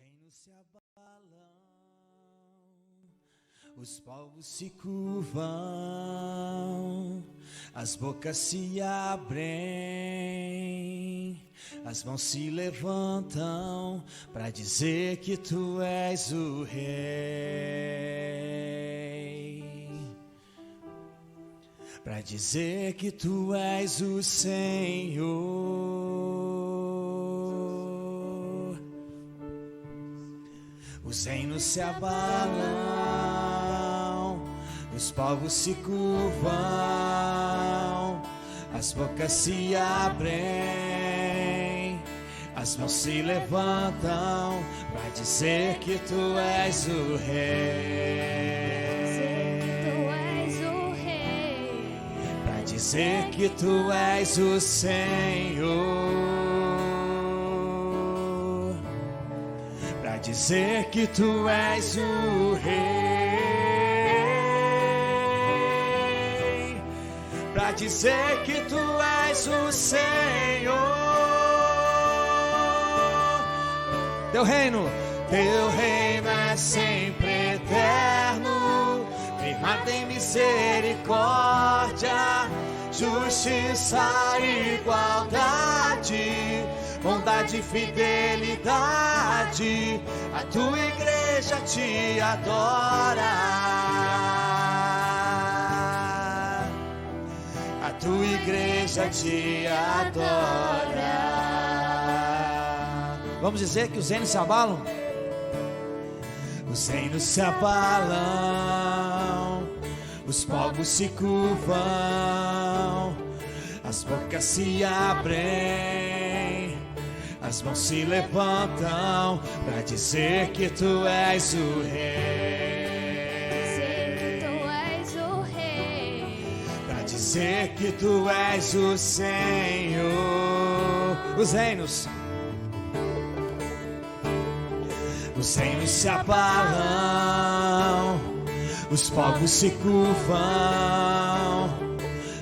reinos se abalam, os povos se curvam, as bocas se abrem, as mãos se levantam para dizer que tu és o rei, para dizer que tu és o Senhor. Os reinos se abalam, os povos se curvam, as bocas se abrem, as mãos se levantam para dizer que tu és o rei, para dizer que tu és o Senhor. Dizer que tu és o rei, pra dizer que tu és o Senhor. Teu reino é sempre eterno, firmado em misericórdia, justiça e igualdade, bondade e fidelidade. A tua igreja te adora, a tua igreja te adora. Vamos dizer que os reinos se abalam? Os reinos se abalam, os povos se curvam, as bocas se abrem, as mãos se levantam para dizer que tu és o rei, para dizer que tu és o Senhor. Os reinos se abalam, os povos se curvam,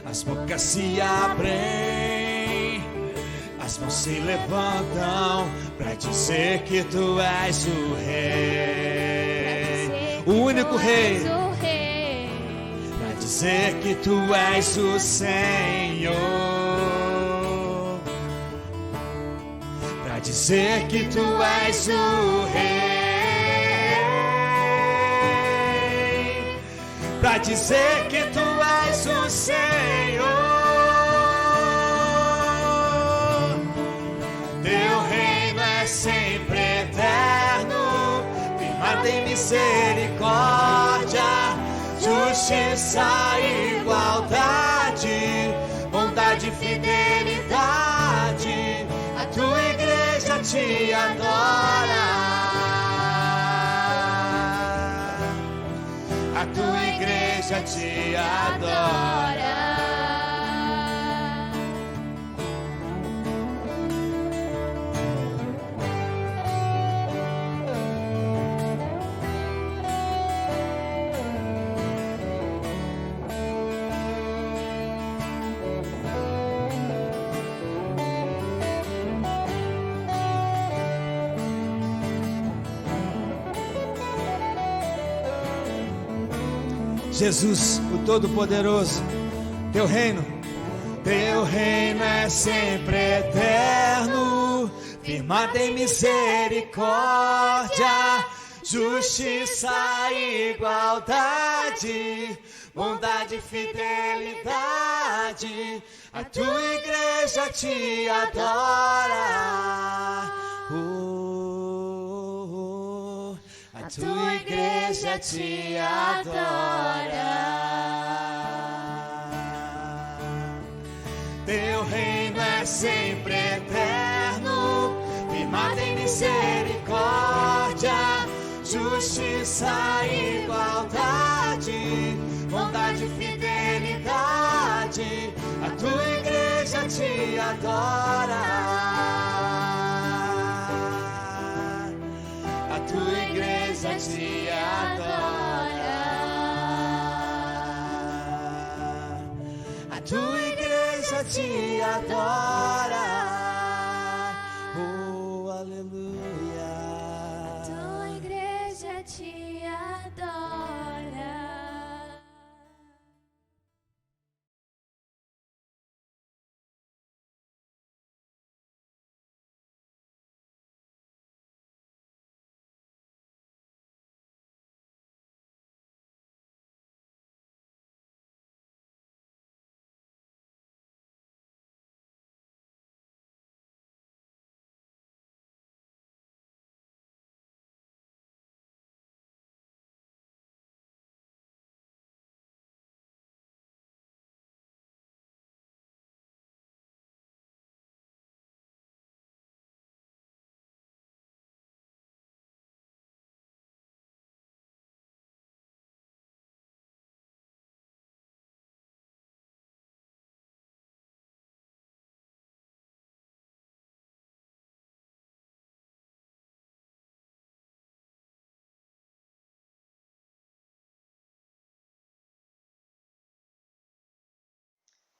as bocas se abrem, as mãos se levantam para dizer que tu és o rei, o único rei, para dizer que tu és o Senhor, para dizer que tu és o rei, para dizer que tu és o Senhor. Teu reino é sempre eterno, firmado em misericórdia, justiça e igualdade, bondade e fidelidade. A tua igreja te adora, a tua igreja te adora. Jesus, o Todo-Poderoso, teu reino é sempre eterno, firmado em misericórdia, justiça e igualdade, bondade e fidelidade. A tua igreja te adora. A tua igreja te adora. Teu reino é sempre eterno, firmado em misericórdia, justiça e igualdade, bondade e fidelidade. A tua igreja te adora. A tua igreja te adora. A tua igreja te adora. Oh, aleluia.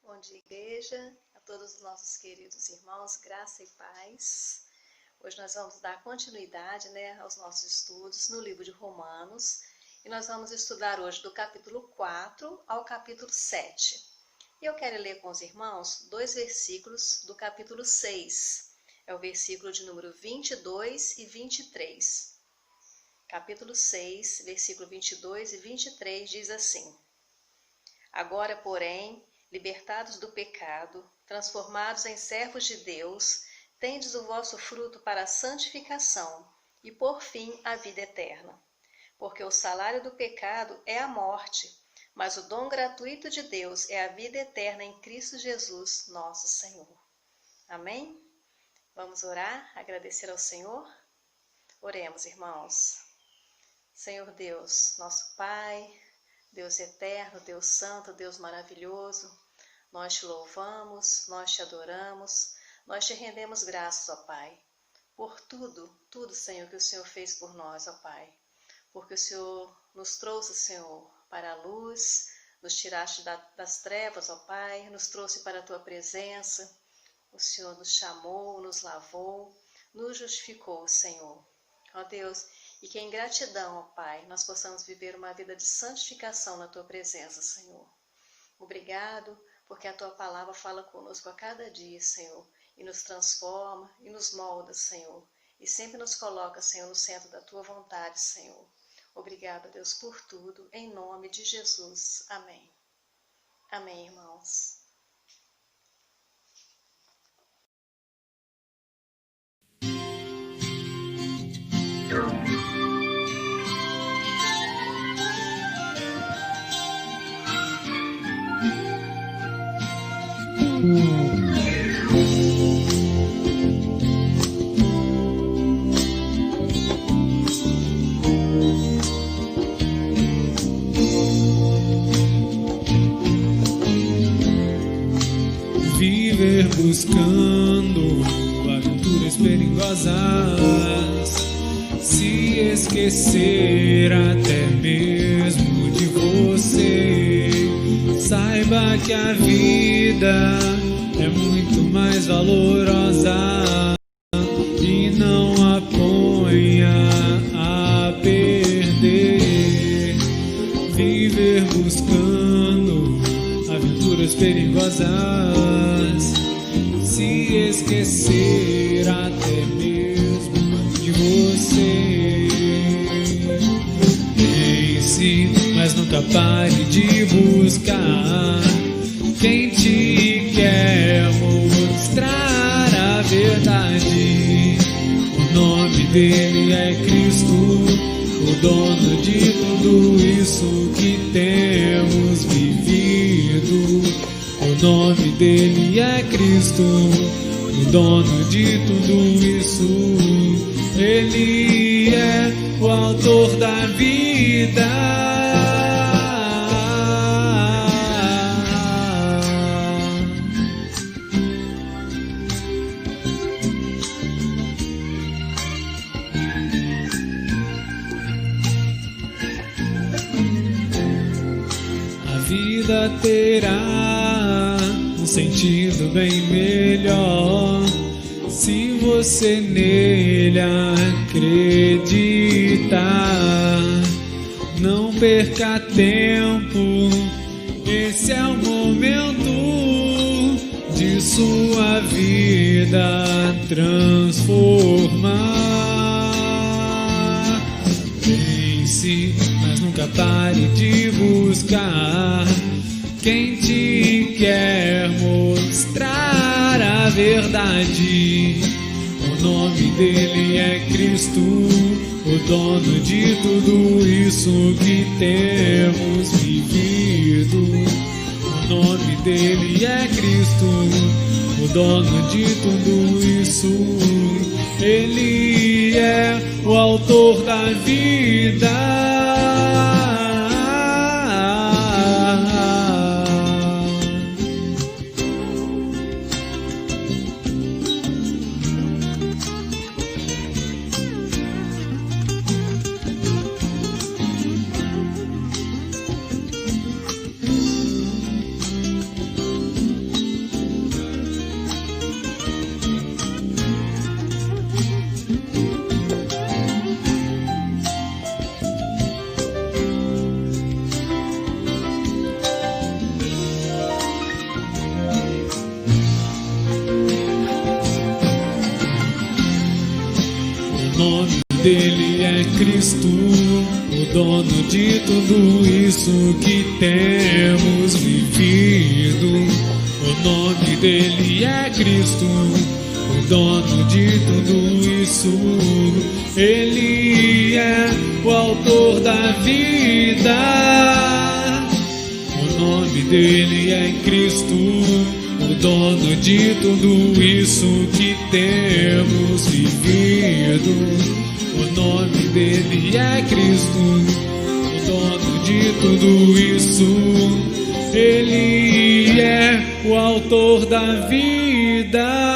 Bom dia, igreja, a todos os nossos queridos irmãos, graça e paz. Hoje nós vamos dar continuidade, aos nossos estudos no livro de Romanos. E nós vamos estudar hoje do capítulo 4 ao capítulo 7. E eu quero ler com os irmãos 2 versículos do capítulo 6. É o versículo de número 22 e 23. Capítulo 6, versículo 22 e 23 diz assim: Agora, porém, libertados do pecado, transformados em servos de Deus, tendes o vosso fruto para a santificação e, por fim, a vida eterna. Porque o salário do pecado é a morte, mas o dom gratuito de Deus é a vida eterna em Cristo Jesus, nosso Senhor. Amém? Vamos orar, agradecer ao Senhor? Oremos, irmãos. Senhor Deus, nosso Pai, Deus eterno, Deus santo, Deus maravilhoso, nós te louvamos, nós te adoramos, nós te rendemos graças, ó Pai, por tudo, Senhor, que o Senhor fez por nós, ó Pai, porque o Senhor nos trouxe, Senhor, para a luz, nos tiraste das trevas, ó Pai, nos trouxe para a Tua presença, o Senhor nos chamou, nos lavou, nos justificou, Senhor. Ó Deus, e que em gratidão, ó Pai, nós possamos viver uma vida de santificação na Tua presença, Senhor. Obrigado, porque a Tua palavra fala conosco a cada dia, Senhor, e nos transforma e nos molda, Senhor, e sempre nos coloca, Senhor, no centro da Tua vontade, Senhor. Obrigado, Deus, por tudo, em nome de Jesus. Amém. Amém, irmãos. Viver buscando aventuras perigosas, se esquecer até mesmo de você. Saiba que a vida é muito mais valorosa e não a ponha a perder. Viver buscando aventuras perigosas, se esquecer até mesmo de você. Pense, mas nunca pare de buscar quem te quer mostrar a verdade. O nome dele é Cristo, o dono de tudo isso que temos vivido. O nome dele é Cristo, o dono de tudo isso. Ele é o autor da vida. Terá um sentido bem melhor se você nele acreditar. Não perca tempo, esse é o momento de sua vida transformar. Pense, mas nunca pare de buscar quem te quer mostrar a verdade. O nome dele é Cristo, o dono de tudo isso que temos vivido. O nome dele é Cristo, o dono de tudo isso. Ele é o autor da vida. nome dele é Cristo, o dono de tudo isso que temos vivido. O nome dele é Cristo, o dono de tudo isso. Ele é o autor da vida. O nome dele é Cristo, o dono de tudo isso que temos vivido. O nome dele é Cristo, o dono de tudo isso. Ele é o autor da vida.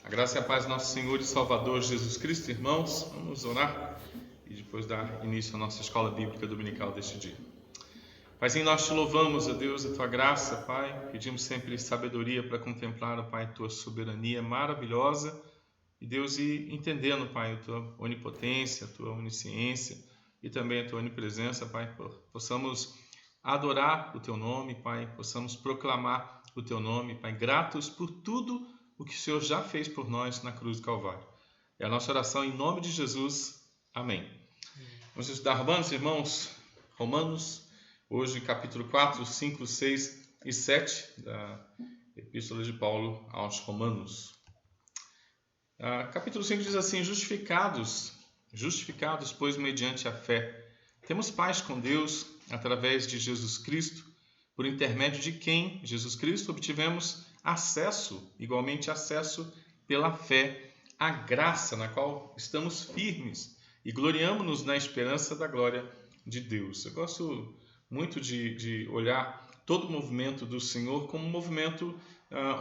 A graça e a paz do nosso Senhor e Salvador Jesus Cristo, irmãos. Vamos orar e depois dar início à nossa escola bíblica dominical deste dia. Paizinho, nós te louvamos, ó Deus, a tua graça, Pai. Pedimos sempre sabedoria para contemplar, ó Pai, a tua soberania maravilhosa. E Deus, e entendendo, Pai, a tua onipotência, a tua onisciência e também a tua onipresença, Pai, possamos adorar o teu nome, Pai, possamos proclamar o teu nome, Pai, gratos por tudo o que o Senhor já fez por nós na cruz do Calvário. É a nossa oração em nome de Jesus. Amém. Vamos estudar Romanos, irmãos. Romanos, hoje capítulo 4, 5, 6 e 7 da Epístola de Paulo aos Romanos. Capítulo 5 diz assim: justificados, pois, mediante a fé, temos paz com Deus através de Jesus Cristo, por intermédio de quem, Jesus Cristo, obtivemos igualmente acesso pela fé, à graça na qual estamos firmes e gloriamo-nos na esperança da glória de Deus. Eu gosto muito de olhar todo o movimento do Senhor como um movimento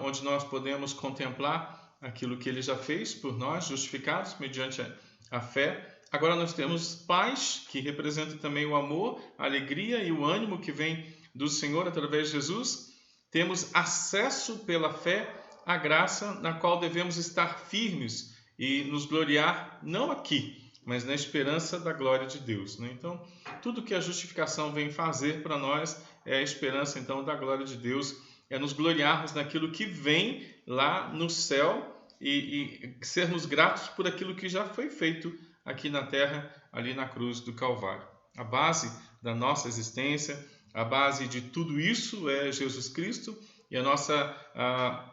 onde nós podemos contemplar aquilo que Ele já fez por nós, justificados mediante a fé. Agora nós temos paz, que representa também o amor, a alegria e o ânimo que vem do Senhor através de Jesus. Temos acesso pela fé à graça na qual devemos estar firmes e nos gloriar, não aqui, mas na esperança da glória de Deus, né? Então, tudo que a justificação vem fazer para nós é a esperança, então, da glória de Deus, é nos gloriarmos naquilo que vem lá no céu e sermos gratos por aquilo que já foi feito aqui na terra, ali na cruz do Calvário. A base da nossa existência, a base de tudo isso é Jesus Cristo, e a nossa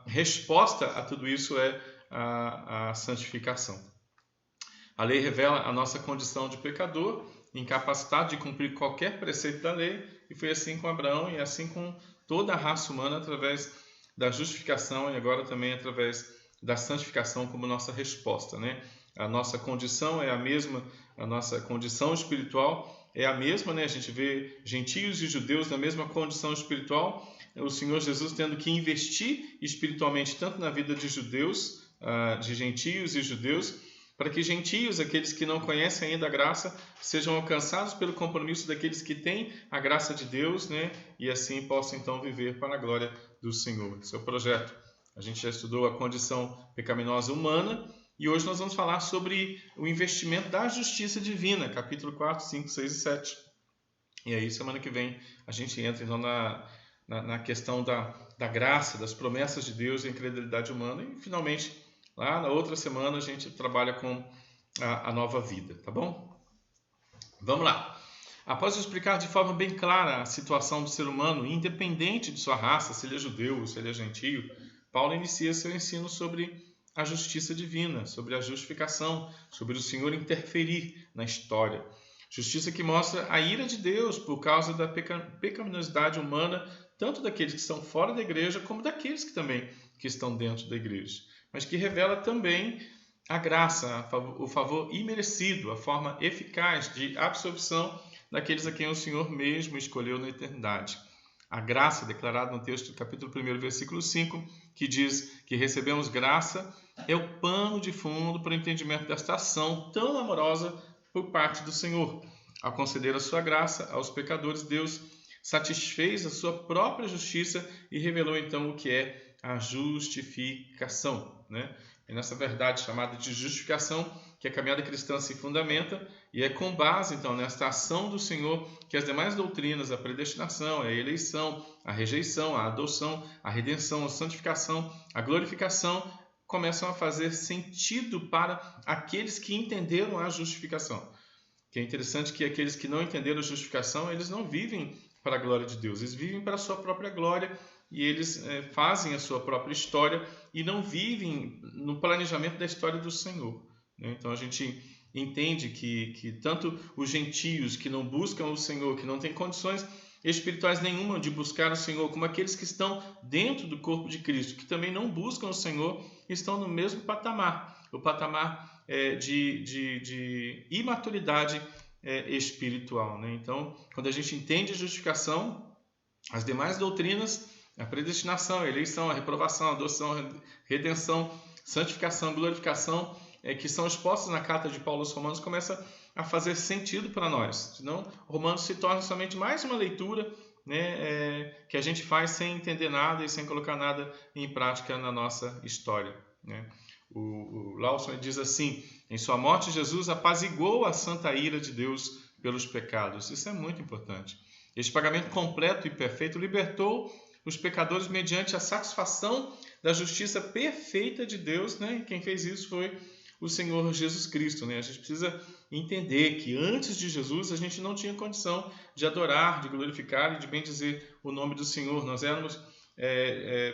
resposta a tudo isso é a santificação. A lei revela a nossa condição de pecador, incapacitado de cumprir qualquer preceito da lei, e foi assim com Abraão e assim com toda a raça humana através da justificação e agora também através da santificação como nossa resposta, né? A nossa condição é a mesma, a nossa condição espiritual é a mesma, né? A gente vê gentios e judeus na mesma condição espiritual, o Senhor Jesus tendo que investir espiritualmente tanto na vida de judeus, de gentios e judeus, para que gentios, aqueles que não conhecem ainda a graça, sejam alcançados pelo compromisso daqueles que têm a graça de Deus, né? E assim possam então viver para a glória do Senhor. Esse é o projeto. A gente já estudou a condição pecaminosa humana, e hoje nós vamos falar sobre o investimento da justiça divina, capítulo 4, 5, 6 e 7. E aí, semana que vem, a gente entra então na questão da graça, das promessas de Deus e a incredulidade humana. E, finalmente, lá na outra semana, a gente trabalha com a nova vida, tá bom? Vamos lá. Após explicar de forma bem clara a situação do ser humano, independente de sua raça, se ele é judeu ou se ele é gentio, Paulo inicia seu ensino sobre a justiça divina, sobre a justificação, sobre o Senhor interferir na história. Justiça que mostra a ira de Deus por causa da pecaminosidade humana, tanto daqueles que estão fora da igreja, como daqueles que estão dentro da igreja. Mas que revela também a graça, o favor imerecido, a forma eficaz de absorção daqueles a quem o Senhor mesmo escolheu na eternidade. A graça declarada no texto do capítulo 1, versículo 5, que diz que recebemos graça, é o pano de fundo para o entendimento desta ação tão amorosa por parte do Senhor. Ao conceder a sua graça aos pecadores, Deus satisfez a sua própria justiça e revelou então o que é a justificação, né? É nessa verdade chamada de justificação que a caminhada cristã se fundamenta, e é com base, então, nesta ação do Senhor que as demais doutrinas, a predestinação, a eleição, a rejeição, a adoção, a redenção, a santificação, a glorificação, começam a fazer sentido para aqueles que entenderam a justificação. Que é interessante que aqueles que não entenderam a justificação, eles não vivem para a glória de Deus, eles vivem para a sua própria glória, e eles fazem a sua própria história e não vivem no planejamento da história do Senhor, né? Então a gente entende que tanto os gentios que não buscam o Senhor, que não têm condições espirituais nenhuma de buscar o Senhor, como aqueles que estão dentro do corpo de Cristo, que também não buscam o Senhor, estão no mesmo patamar, o patamar de imaturidade espiritual, né? Então, quando a gente entende a justificação, as demais doutrinas, a predestinação, a eleição, a reprovação, a adoção, a redenção, santificação, glorificação, que são expostas na carta de Paulo aos Romanos, começa a fazer sentido para nós. Senão, Romanos se torna somente mais uma leitura, né, que a gente faz sem entender nada e sem colocar nada em prática na nossa história, né? O Lawson diz assim: em sua morte, Jesus apaziguou a santa ira de Deus pelos pecados. Isso é muito importante. Este pagamento completo e perfeito libertou os pecadores mediante a satisfação da justiça perfeita de Deus, né? E quem fez isso foi o Senhor Jesus Cristo, né? A gente precisa entender que antes de Jesus a gente não tinha condição de adorar, de glorificar e de bendizer o nome do Senhor. Nós éramos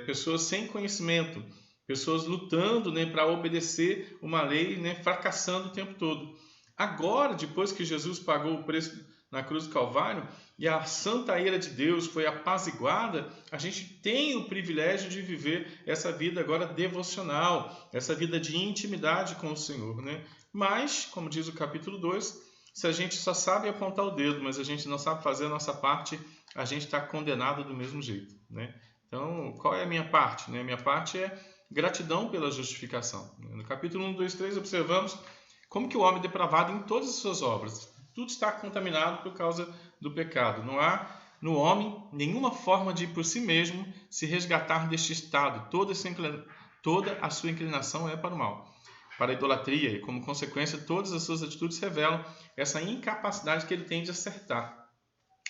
pessoas sem conhecimento, pessoas lutando, né, para obedecer uma lei, né, fracassando o tempo todo. Agora, depois que Jesus pagou o preço na cruz do Calvário e a santa ira de Deus foi apaziguada, a gente tem o privilégio de viver essa vida agora devocional, essa vida de intimidade com o Senhor, né? Mas, como diz o capítulo 2, se a gente só sabe apontar o dedo, mas a gente não sabe fazer a nossa parte, a gente está condenado do mesmo jeito, né? Então, qual é a minha parte, né? A minha parte é gratidão pela justificação. No capítulo 1, 2, 3, observamos como que o homem é depravado em todas as suas obras. Tudo está contaminado por causa do pecado. Não há no homem nenhuma forma de, por si mesmo, se resgatar deste estado. Toda a sua inclinação é para o mal, para a idolatria, e como consequência, todas as suas atitudes revelam essa incapacidade que ele tem de acertar.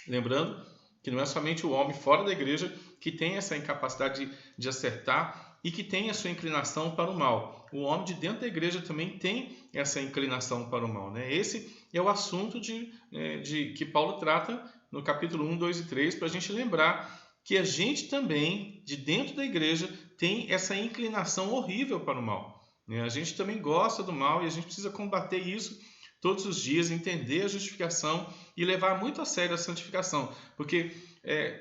Lembrando que não é somente o homem fora da igreja que tem essa incapacidade de acertar e que tem a sua inclinação para o mal. O homem de dentro da igreja também tem essa inclinação para o mal, né? Esse é o assunto que Paulo trata no capítulo 1, 2 e 3, para a gente lembrar que a gente também, de dentro da igreja, tem essa inclinação horrível para o mal, né? A gente também gosta do mal e a gente precisa combater isso todos os dias, entender a justificação e levar muito a sério a santificação, porque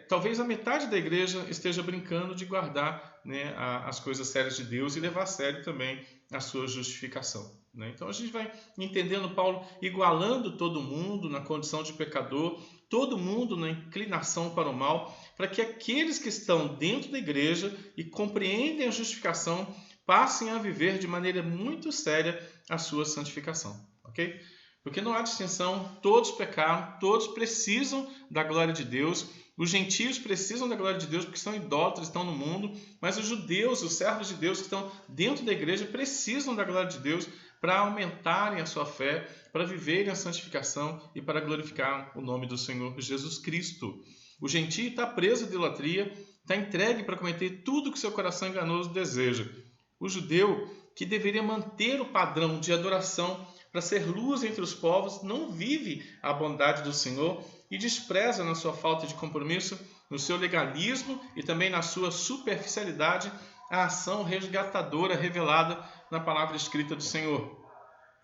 talvez a metade da igreja esteja brincando de guardar, né, as coisas sérias de Deus e levar a sério também a sua justificação, né? Então a gente vai entendendo Paulo igualando todo mundo na condição de pecador, todo mundo na inclinação para o mal, para que aqueles que estão dentro da igreja e compreendem a justificação passem a viver de maneira muito séria a sua santificação, ok? Porque não há distinção, todos pecaram, todos precisam da glória de Deus. Os gentios precisam da glória de Deus porque são idólatras, estão no mundo, mas os judeus, os servos de Deus que estão dentro da igreja precisam da glória de Deus para aumentarem a sua fé, para viverem a santificação e para glorificar o nome do Senhor Jesus Cristo. O gentio está preso à idolatria, está entregue para cometer tudo que seu coração enganoso deseja. O judeu, que deveria manter o padrão de adoração para ser luz entre os povos, não vive a bondade do Senhor e despreza na sua falta de compromisso, no seu legalismo e também na sua superficialidade a ação resgatadora revelada na palavra escrita do Senhor,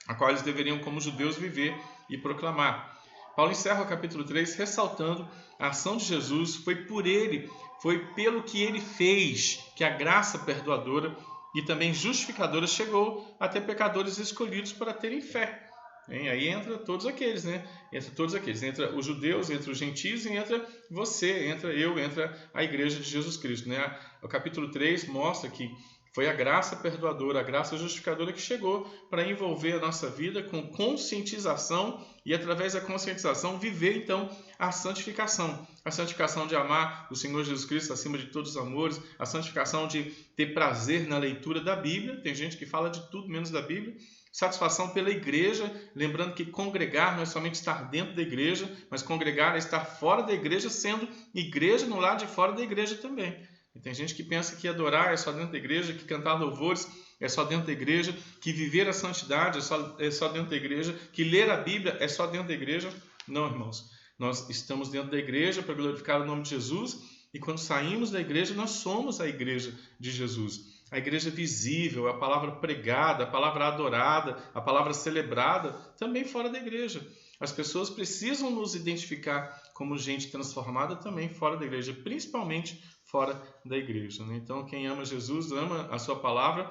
a qual eles deveriam, como judeus, viver e proclamar. Paulo encerra o capítulo 3 ressaltando a ação de Jesus, foi por ele, foi pelo que ele fez que a graça perdoadora e também justificadora chegou até pecadores escolhidos para terem fé. Aí entra todos aqueles, né? Entra todos aqueles. Entra os judeus, entra os gentios e entra você, entra eu, entra a igreja de Jesus Cristo, né? O capítulo 3 mostra que Foi a graça perdoadora, a graça justificadora que chegou para envolver a nossa vida com conscientização e, através da conscientização, viver, então, a santificação. A santificação de amar o Senhor Jesus Cristo acima de todos os amores, a santificação de ter prazer na leitura da Bíblia. Tem gente que fala de tudo menos da Bíblia. Satisfação pela igreja, lembrando que congregar não é somente estar dentro da igreja, mas congregar é estar fora da igreja, sendo igreja no lado de fora da igreja também. E tem gente que pensa que adorar é só dentro da igreja, que cantar louvores é só dentro da igreja, que viver a santidade é só dentro da igreja, que ler a Bíblia é só dentro da igreja. Não, irmãos. Nós estamos dentro da igreja para glorificar o nome de Jesus, e quando saímos da igreja, nós somos a igreja de Jesus. A igreja visível, a palavra pregada, a palavra adorada, a palavra celebrada, também fora da igreja. As pessoas precisam nos identificar como gente transformada também fora da igreja, principalmente fora da igreja. Então, quem ama Jesus, ama a sua palavra,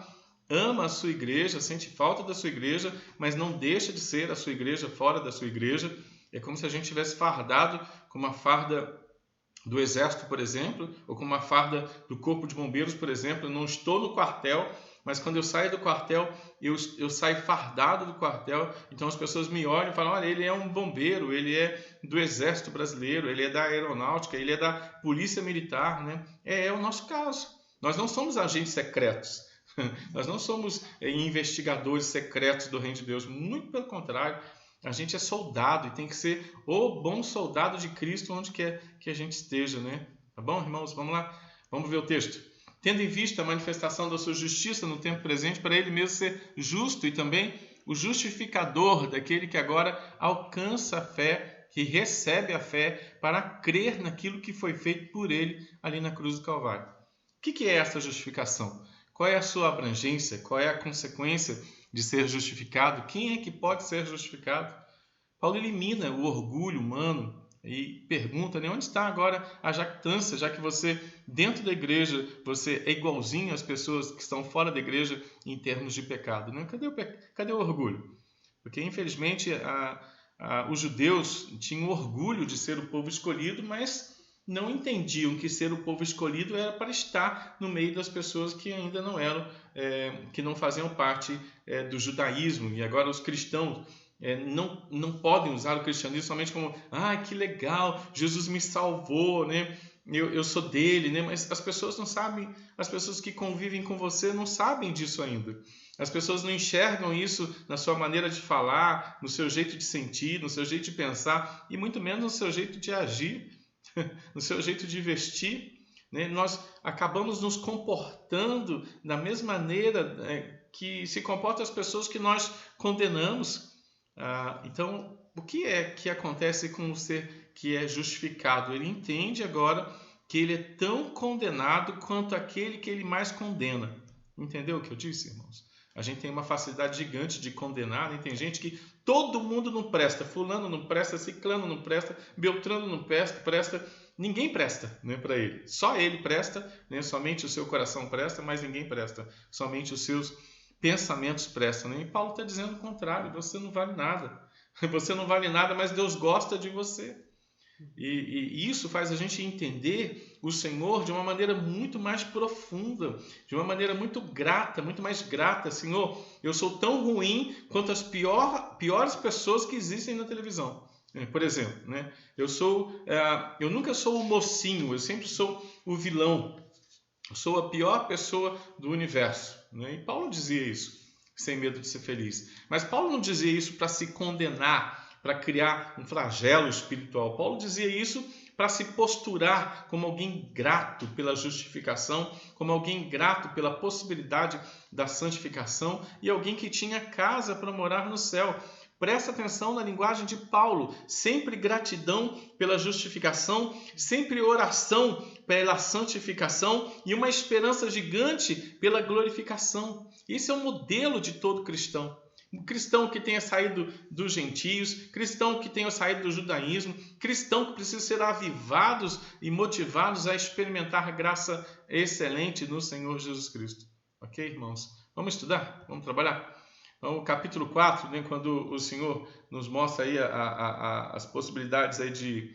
ama a sua igreja, sente falta da sua igreja, mas não deixa de ser a sua igreja fora da sua igreja. É como se a gente tivesse fardado com uma farda do exército, por exemplo, ou com uma farda do corpo de bombeiros, por exemplo. Eu não estou no quartel, mas quando eu saio do quartel, eu saio fardado do quartel. Então as pessoas me olham e falam: olha, ele é um bombeiro, ele é do exército brasileiro, ele é da aeronáutica, ele é da polícia militar, né? É o nosso caso. Nós não somos agentes secretos. Nós não somos investigadores secretos do reino de Deus. Muito pelo contrário. A gente é soldado e tem que ser o bom soldado de Cristo onde quer que a gente esteja, né? Tá bom, irmãos? Vamos lá? Vamos ver o texto. Tendo em vista a manifestação da sua justiça no tempo presente, para ele mesmo ser justo e também o justificador daquele que agora alcança a fé, que recebe a fé para crer naquilo que foi feito por ele ali na cruz do Calvário. O que é essa justificação? Qual é a sua abrangência? Qual é a consequência de ser justificado? Quem é que pode ser justificado? Paulo elimina o orgulho humano e pergunta, né, onde está agora a jactância, já que você, dentro da igreja, você é igualzinho às pessoas que estão fora da igreja em termos de pecado, né? Cadê o orgulho? Porque, infelizmente, os judeus tinham orgulho de ser o povo escolhido, mas não entendiam que ser o povo escolhido era para estar no meio das pessoas que ainda não eram, que não faziam parte do judaísmo. E agora os cristãos não podem usar o cristianismo somente como: que legal, Jesus me salvou, né? Eu sou dele, né? Mas as pessoas não sabem, as pessoas que convivem com você não sabem disso ainda. As pessoas não enxergam isso na sua maneira de falar, no seu jeito de sentir, no seu jeito de pensar e muito menos no seu jeito de agir, no seu jeito de vestir, né? Nós acabamos nos comportando da mesma maneira que se comportam as pessoas que nós condenamos. Então, o que é que acontece com o ser que é justificado? Ele entende agora que ele é tão condenado quanto aquele que ele mais condena. Entendeu o que eu disse, irmãos? A gente tem uma facilidade gigante de condenar, né? Tem gente que todo mundo não presta, fulano não presta, ciclano não presta, beltrano não presta, ninguém presta, né, para ele. Só ele presta, né? Somente o seu coração presta, mas ninguém presta. Somente os seus pensamentos prestam, né? E Paulo está dizendo o contrário: você não vale nada. Você não vale nada, mas Deus gosta de você. E isso faz a gente entender o Senhor de uma maneira muito mais profunda, de uma maneira muito grata, muito mais grata. Senhor, eu sou tão ruim quanto as piores pessoas que existem na televisão. Por exemplo, né? Eu nunca sou o mocinho, eu sempre sou o vilão. Eu sou a pior pessoa do universo, né? E Paulo dizia isso, sem medo de ser feliz. Mas Paulo não dizia isso para se condenar, para criar um flagelo espiritual. Paulo dizia isso para se posturar como alguém grato pela justificação, como alguém grato pela possibilidade da santificação e alguém que tinha casa para morar no céu. Presta atenção na linguagem de Paulo: sempre gratidão pela justificação, sempre oração pela santificação e uma esperança gigante pela glorificação. Esse é o modelo de todo cristão. Um cristão que tenha saído dos gentios, cristão que tenha saído do judaísmo, cristão que precisa ser avivados e motivados a experimentar graça excelente no Senhor Jesus Cristo. Ok, irmãos? Vamos estudar? Vamos trabalhar? Então, o capítulo 4, né, quando o Senhor nos mostra aí as possibilidades aí de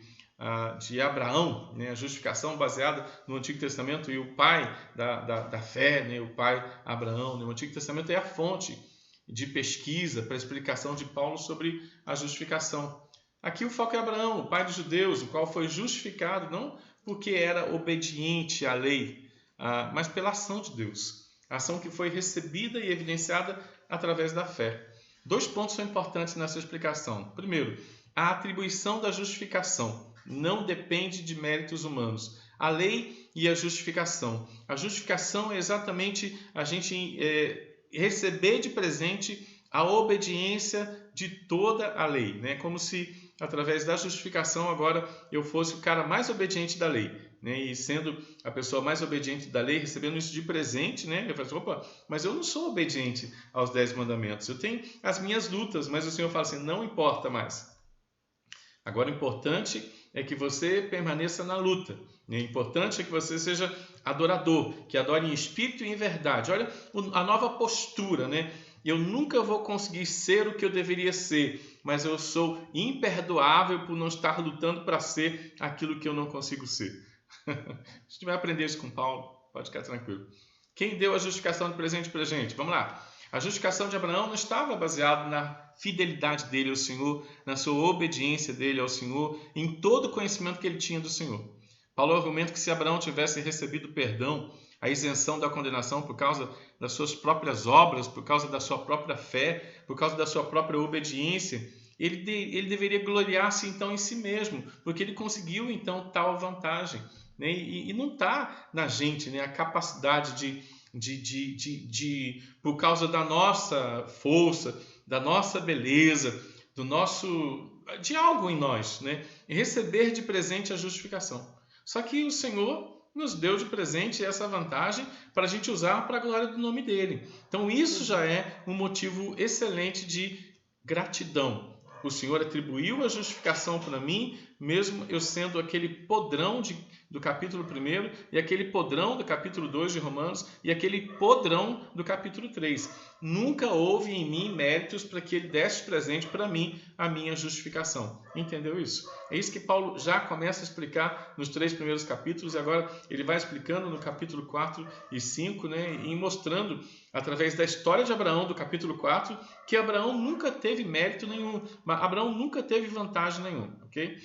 de Abraão, né? A justificação baseada no Antigo Testamento, e o pai da fé, né? O pai Abraão, né? O Antigo Testamento é a fonte de pesquisa para a explicação de Paulo sobre a justificação. Aqui o foco é Abraão, o pai dos judeus, o qual foi justificado não porque era obediente à lei, mas pela ação de Deus. A ação que foi recebida e evidenciada através da fé. 2 pontos são importantes nessa explicação. Primeiro, a atribuição da justificação não depende de méritos humanos. A lei e a justificação. A justificação é exatamente a gente receber de presente a obediência de toda a lei, né? Como se através da justificação agora eu fosse o cara mais obediente da lei, né? E sendo a pessoa mais obediente da lei, recebendo isso de presente, né? Eu falo assim, opa, mas eu não sou obediente aos 10 mandamentos, eu tenho as minhas lutas, mas o Senhor fala assim, não importa mais. Agora o importante é que você permaneça na luta. O importante é que você seja adorador, que adore em espírito e em verdade. Olha a nova postura, né? Eu nunca vou conseguir ser o que eu deveria ser, mas eu sou imperdoável por não estar lutando para ser aquilo que eu não consigo ser. A gente vai aprender isso com Paulo, pode ficar tranquilo. Quem deu a justificação de presente para a gente? Vamos lá. A justificação de Abraão não estava baseada na fidelidade dele ao Senhor, na sua obediência dele ao Senhor, em todo o conhecimento que ele tinha do Senhor. Paulo argumenta que se Abraão tivesse recebido perdão, a isenção da condenação por causa das suas próprias obras, por causa da sua própria fé, por causa da sua própria obediência, ele deveria gloriar-se então em si mesmo, porque ele conseguiu então tal vantagem, né? E não está na gente, né, a capacidade por causa da nossa força, da nossa beleza, de algo em nós, né, receber de presente a justificação. Só que o Senhor nos deu de presente essa vantagem para a gente usar para a glória do nome dele. Então isso já é um motivo excelente de gratidão. O Senhor atribuiu a justificação para mim, mesmo eu sendo aquele podrão do capítulo 1 e aquele podrão do capítulo 2 de Romanos e aquele podrão do capítulo 3. Nunca houve em mim méritos para que ele desse presente para mim a minha justificação. Entendeu isso? É isso que Paulo já começa a explicar nos 3 primeiros capítulos e agora ele vai explicando no capítulo 4 e 5, né, e mostrando através da história de Abraão do capítulo 4 que Abraão nunca teve mérito nenhum, Abraão nunca teve vantagem nenhuma, ok?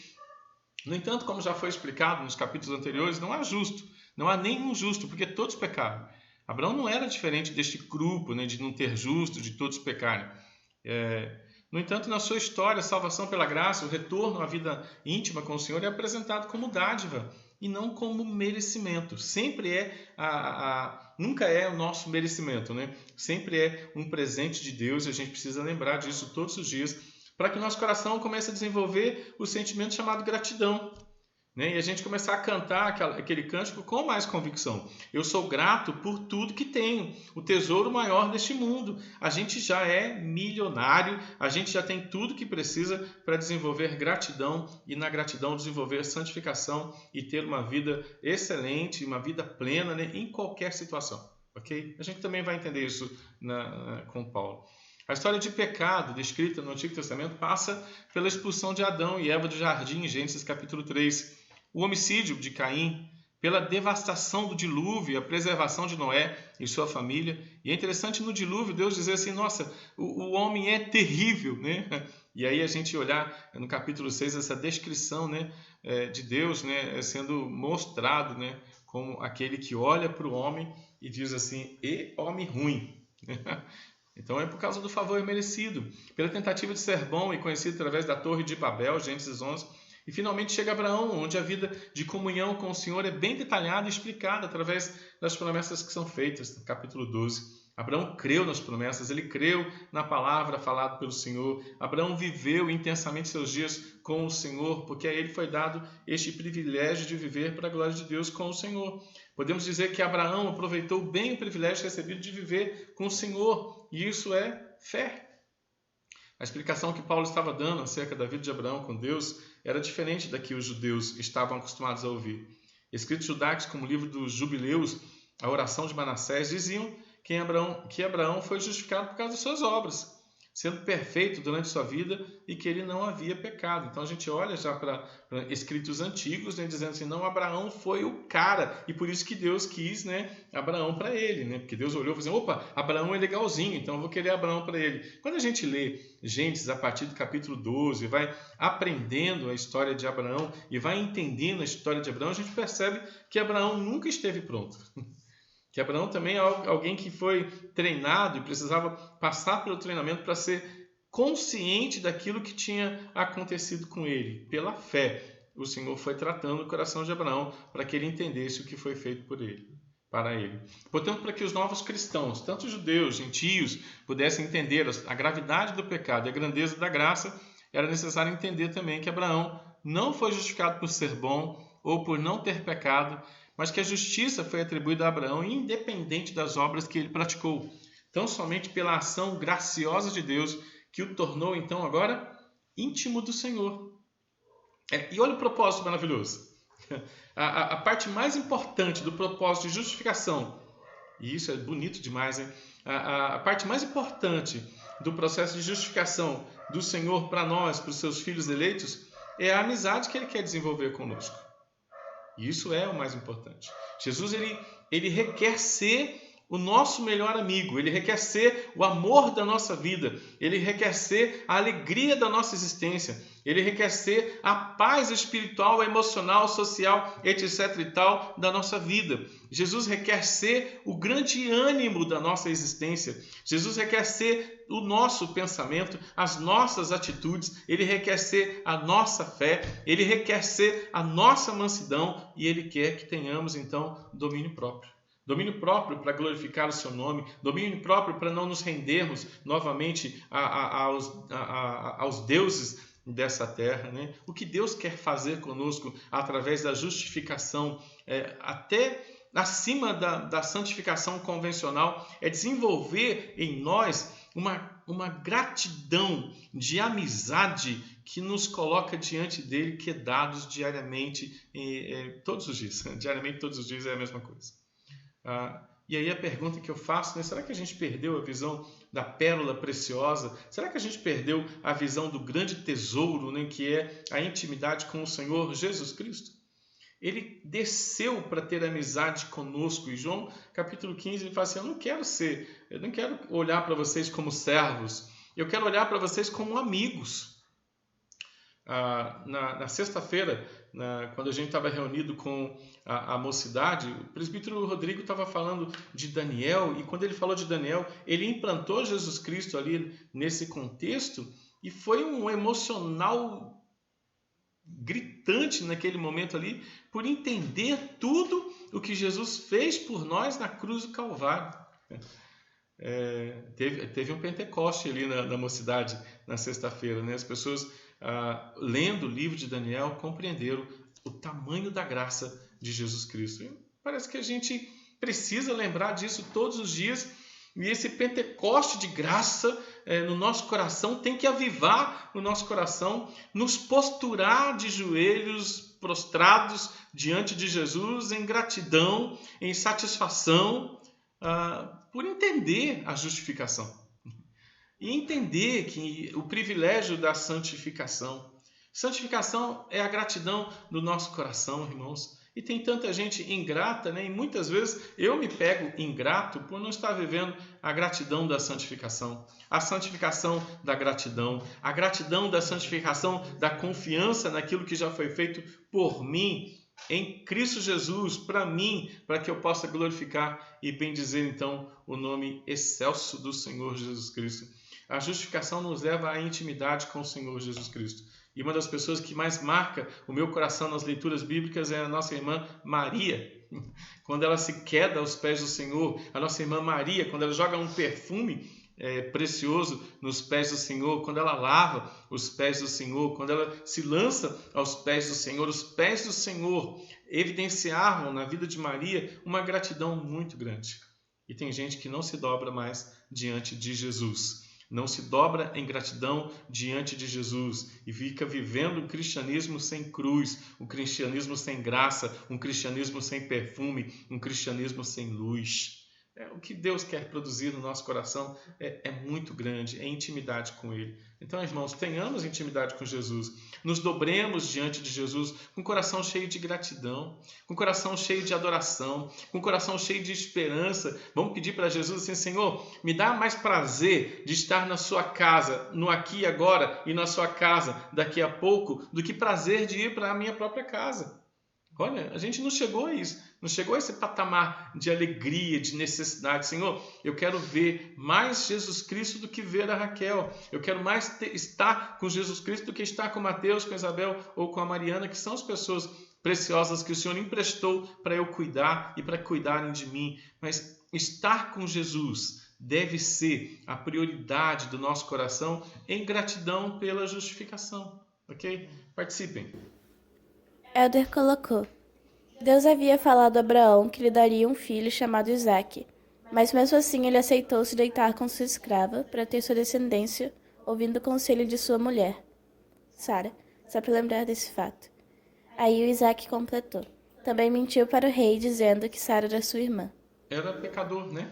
No entanto, como já foi explicado nos capítulos anteriores, não há justo, não há nenhum justo, porque todos pecaram. Abraão não era diferente deste grupo, né, de não ter justo, de todos pecarem. No entanto, na sua história, a salvação pela graça, o retorno à vida íntima com o Senhor é apresentado como dádiva e não como merecimento. Sempre nunca é o nosso merecimento, né? Sempre é um presente de Deus e a gente precisa lembrar disso todos os dias, para que o nosso coração comece a desenvolver o sentimento chamado gratidão, né? E a gente começar a cantar aquele cântico com mais convicção. Eu sou grato por tudo que tenho, o tesouro maior deste mundo. A gente já é milionário, a gente já tem tudo que precisa para desenvolver gratidão e na gratidão desenvolver santificação e ter uma vida excelente, uma vida plena, né, em qualquer situação. Okay? A gente também vai entender isso com Paulo. A história de pecado descrita no Antigo Testamento passa pela expulsão de Adão e Eva do jardim, em Gênesis capítulo 3. O homicídio de Caim, pela devastação do dilúvio, a preservação de Noé e sua família. E é interessante no dilúvio Deus dizer assim, nossa, o homem é terrível, né? E aí a gente olhar no capítulo 6 essa descrição, né, de Deus, né, sendo mostrado, né, como aquele que olha para o homem e diz assim, e homem ruim. Então é por causa do favor merecido, pela tentativa de ser bom e conhecido através da Torre de Babel, Gênesis 11. E finalmente chega Abraão, onde a vida de comunhão com o Senhor é bem detalhada e explicada através das promessas que são feitas, no capítulo 12. Abraão creu nas promessas, ele creu na palavra falada pelo Senhor. Abraão viveu intensamente seus dias com o Senhor, porque a ele foi dado este privilégio de viver para a glória de Deus com o Senhor. Podemos dizer que Abraão aproveitou bem o privilégio recebido de viver com o Senhor, e isso é fé. A explicação que Paulo estava dando acerca da vida de Abraão com Deus era diferente da que os judeus estavam acostumados a ouvir. Escritos judaicos como o livro dos Jubileus, a oração de Manassés, diziam que Abraão foi justificado por causa das suas obras. sendo perfeito durante sua vida e que ele não havia pecado. Então a gente olha já para escritos antigos, né, dizendo assim, não, Abraão foi o cara, e por isso que Deus quis, né, Abraão para ele, né, porque Deus olhou e falou assim, opa, Abraão é legalzinho, então eu vou querer Abraão para ele. Quando a gente lê Gênesis a partir do capítulo 12, vai aprendendo a história de Abraão e vai entendendo a história de Abraão, a gente percebe que Abraão nunca esteve pronto. Que Abraão também é alguém que foi treinado e precisava passar pelo treinamento para ser consciente daquilo que tinha acontecido com ele. Pela fé, o Senhor foi tratando o coração de Abraão para que ele entendesse o que foi feito por ele, para ele. Portanto, para que os novos cristãos, tanto judeus, gentios, pudessem entender a gravidade do pecado e a grandeza da graça, era necessário entender também que Abraão não foi justificado por ser bom ou por não ter pecado, mas que a justiça foi atribuída a Abraão independente das obras que ele praticou, tão somente pela ação graciosa de Deus que o tornou, então, agora íntimo do Senhor. E olha o propósito maravilhoso. A parte mais importante do propósito de justificação, e isso é bonito demais, né? A parte mais importante do processo de justificação do Senhor para nós, para os seus filhos eleitos, é a amizade que ele quer desenvolver conosco. E isso é o mais importante. Jesus ele requer ser o nosso melhor amigo, ele requer ser o amor da nossa vida, ele requer ser a alegria da nossa existência, ele requer ser a paz espiritual, emocional, social, etc. e tal da nossa vida. Jesus requer ser o grande ânimo da nossa existência. Jesus requer ser o nosso pensamento, as nossas atitudes, ele requer ser a nossa fé, ele requer ser a nossa mansidão e ele quer que tenhamos, então, domínio próprio. Domínio próprio para glorificar o seu nome, domínio próprio para não nos rendermos novamente aos deuses dessa terra, né? O que Deus quer fazer conosco através da justificação, até acima da santificação convencional, é desenvolver em nós uma gratidão de amizade que nos coloca diante dele, quedados diariamente, todos os dias. Diariamente, todos os dias é a mesma coisa. E aí a pergunta que eu faço, né? Será que a gente perdeu a visão da pérola preciosa? Será que a gente perdeu a visão do grande tesouro, né? Que é a intimidade com o Senhor Jesus Cristo? Ele desceu para ter amizade conosco. E João capítulo 15 ele fala assim, eu não quero olhar para vocês como servos, eu quero olhar para vocês como amigos. Na sexta-feira, quando a gente estava reunido com a mocidade, o presbítero Rodrigo estava falando de Daniel, e quando ele falou de Daniel, ele implantou Jesus Cristo ali nesse contexto, e foi um emocional gritante naquele momento ali, por entender tudo o que Jesus fez por nós na cruz do Calvário. Teve um Pentecoste ali na mocidade na sexta-feira, né? As pessoas lendo o livro de Daniel compreenderam o tamanho da graça de Jesus Cristo. E parece que a gente precisa lembrar disso todos os dias, e esse Pentecoste de graça no nosso coração tem que avivar o nosso coração, nos posturar de joelhos prostrados diante de Jesus em gratidão, em satisfação, por entender a justificação. E entender que o privilégio da santificação. Santificação é a gratidão do nosso coração, irmãos. E tem tanta gente ingrata, né? E muitas vezes eu me pego ingrato por não estar vivendo a gratidão da santificação. A santificação da gratidão. A gratidão da santificação, da confiança naquilo que já foi feito por mim, em Cristo Jesus, para mim, para que eu possa glorificar e bendizer então o nome excelso do Senhor Jesus Cristo. A justificação nos leva à intimidade com o Senhor Jesus Cristo. E uma das pessoas que mais marca o meu coração nas leituras bíblicas é a nossa irmã Maria. Quando ela se queda aos pés do Senhor, a nossa irmã Maria, quando ela joga um perfume precioso nos pés do Senhor, quando ela lava os pés do Senhor, quando ela se lança aos pés do Senhor, os pés do Senhor evidenciavam na vida de Maria uma gratidão muito grande. E tem gente que não se dobra mais diante de Jesus. Não se dobra em gratidão diante de Jesus e fica vivendo um cristianismo sem cruz, um cristianismo sem graça, um cristianismo sem perfume, um cristianismo sem luz. O que Deus quer produzir no nosso coração é muito grande, é intimidade com Ele. Então, irmãos, tenhamos intimidade com Jesus, nos dobremos diante de Jesus com o coração cheio de gratidão, com o coração cheio de adoração, com o coração cheio de esperança. Vamos pedir para Jesus assim: Senhor, me dá mais prazer de estar na sua casa, no aqui e agora, e na sua casa daqui a pouco, do que prazer de ir para a minha própria casa. Olha, a gente não chegou a isso, não chegou a esse patamar de alegria, de necessidade. Senhor, eu quero ver mais Jesus Cristo do que ver a Raquel. Eu quero mais estar com Jesus Cristo do que estar com Mateus, com a Isabel ou com a Mariana, que são as pessoas preciosas que o Senhor emprestou para eu cuidar e para cuidarem de mim. Mas estar com Jesus deve ser a prioridade do nosso coração em gratidão pela justificação. Ok? Participem. Elder colocou: Deus havia falado a Abraão que lhe daria um filho chamado Isaque, mas mesmo assim ele aceitou se deitar com sua escrava para ter sua descendência, ouvindo o conselho de sua mulher, Sara, só para lembrar desse fato. Aí o Isaque completou: também mentiu para o rei dizendo que Sara era sua irmã. Era pecador, né?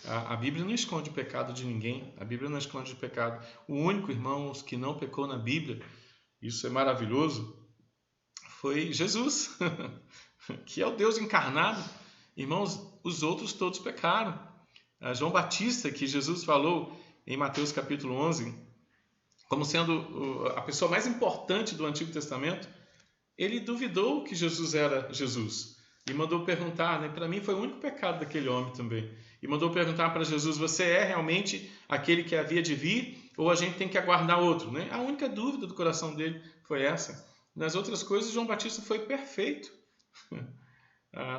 A Bíblia não esconde o pecado de ninguém, a Bíblia não esconde o pecado. O único, irmãos, que não pecou na Bíblia, isso é maravilhoso, foi Jesus, que é o Deus encarnado. Irmãos, os outros todos pecaram. João Batista, que Jesus falou em Mateus capítulo 11, como sendo a pessoa mais importante do Antigo Testamento, ele duvidou que Jesus era Jesus. E mandou perguntar, né? Para mim foi o único pecado daquele homem também. E mandou perguntar para Jesus: você é realmente aquele que havia de vir? Ou a gente tem que aguardar outro? Né? A única dúvida do coração dele foi essa. Nas outras coisas, João Batista foi perfeito.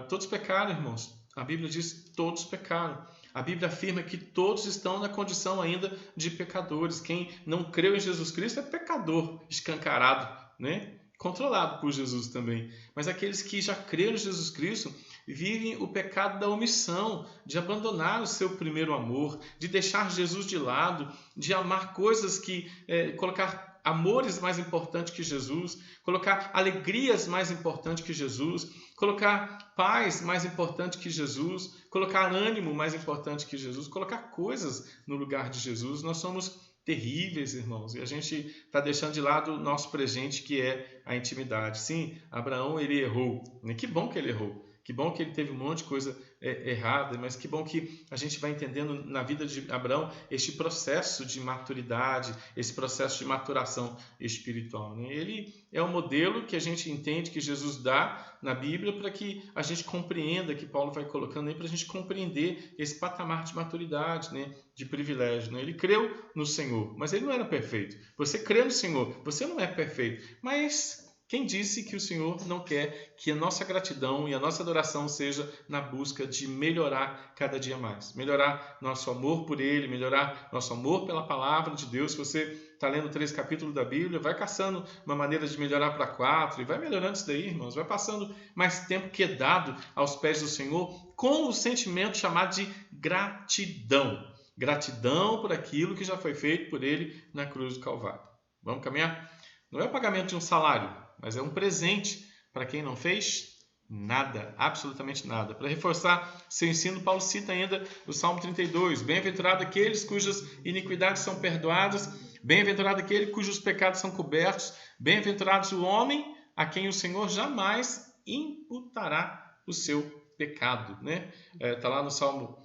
Todos pecaram, irmãos. A Bíblia diz: todos pecaram. A Bíblia afirma que todos estão na condição ainda de pecadores. Quem não creu em Jesus Cristo é pecador, escancarado, né? Controlado por Jesus também. Mas aqueles que já creram em Jesus Cristo vivem o pecado da omissão, de abandonar o seu primeiro amor, de deixar Jesus de lado, de amar coisas que... colocar amores mais importantes que Jesus, colocar alegrias mais importantes que Jesus, colocar paz mais importante que Jesus, colocar ânimo mais importante que Jesus, colocar coisas no lugar de Jesus. Nós somos terríveis, irmãos, e a gente está deixando de lado o nosso presente, que é a intimidade. Sim, Abraão, ele errou, né? Que bom que ele errou, que bom que ele teve um monte de coisa errada, mas que bom que a gente vai entendendo na vida de Abraão este processo de maturidade, esse processo de maturação espiritual, né? Ele é o modelo que a gente entende que Jesus dá na Bíblia para que a gente compreenda, que Paulo vai colocando aí, para a gente compreender esse patamar de maturidade, né? De privilégio, né? Ele creu no Senhor, mas ele não era perfeito. Você crê no Senhor, você não é perfeito, mas... quem disse que o Senhor não quer que a nossa gratidão e a nossa adoração seja na busca de melhorar cada dia mais? Melhorar nosso amor por Ele, melhorar nosso amor pela palavra de Deus. Se você está lendo 3 capítulos da Bíblia, vai caçando uma maneira de melhorar para 4 e vai melhorando isso daí, irmãos. Vai passando mais tempo quedado aos pés do Senhor com o sentimento chamado de gratidão. Gratidão por aquilo que já foi feito por Ele na cruz do Calvário. Vamos caminhar? Não é o pagamento de um salário, mas é um presente para quem não fez nada, absolutamente nada. Para reforçar seu ensino, Paulo cita ainda o Salmo 32. Bem-aventurado aqueles cujas iniquidades são perdoadas, bem-aventurado aquele cujos pecados são cobertos, bem-aventurados o homem a quem o Senhor jamais imputará o seu pecado. Né? Está lá no Salmo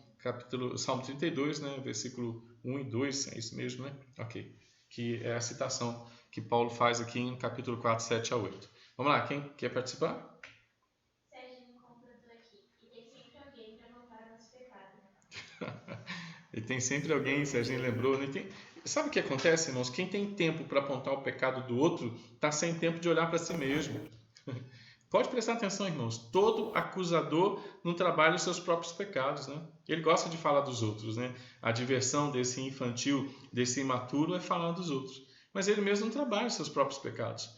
32, né? Versículo 1 e 2, é isso mesmo, né? Ok. Que é a citação que Paulo faz aqui em capítulo 4, 7 a 8. Vamos lá, quem quer participar? Serginho completou aqui: e tem sempre alguém para voltar ao nosso pecado. E tem sempre alguém, Serginho lembrou, né? Sabe o que acontece, irmãos? Quem tem tempo para apontar o pecado do outro, está sem tempo de olhar para si mesmo. Pode prestar atenção, irmãos. Todo acusador não trabalha os seus próprios pecados, né? Ele gosta de falar dos outros, né? A diversão desse infantil, desse imaturo, é falar dos outros. Mas ele mesmo não trabalha os seus próprios pecados.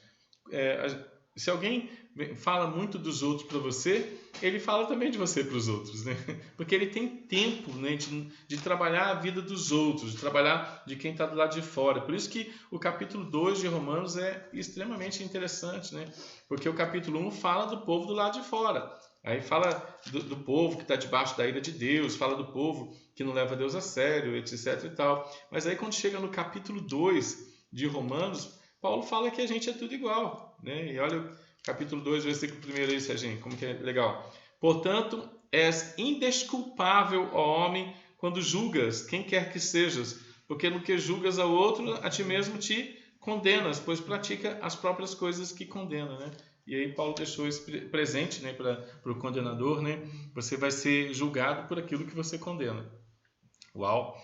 Se alguém fala muito dos outros para você, ele fala também de você para os outros, né? Porque ele tem tempo, né, de trabalhar a vida dos outros, de trabalhar de quem está do lado de fora. Por isso que o capítulo 2 de Romanos é extremamente interessante, né? Porque o capítulo 1 fala do povo do lado de fora. Aí fala do povo que está debaixo da ira de Deus, fala do povo que não leva Deus a sério, etc. e tal. Mas aí quando chega no capítulo 2 de Romanos, Paulo fala que a gente é tudo igual, né? E olha o capítulo 2, versículo 1 aí, Serginho, como que é legal. Portanto, és indesculpável, ó homem, quando julgas quem quer que sejas, porque no que julgas ao outro, a ti mesmo te condenas, pois pratica as próprias coisas que condena, né? E aí Paulo deixou isso presente, né, para o condenador, né? Você vai ser julgado por aquilo que você condena. Uau!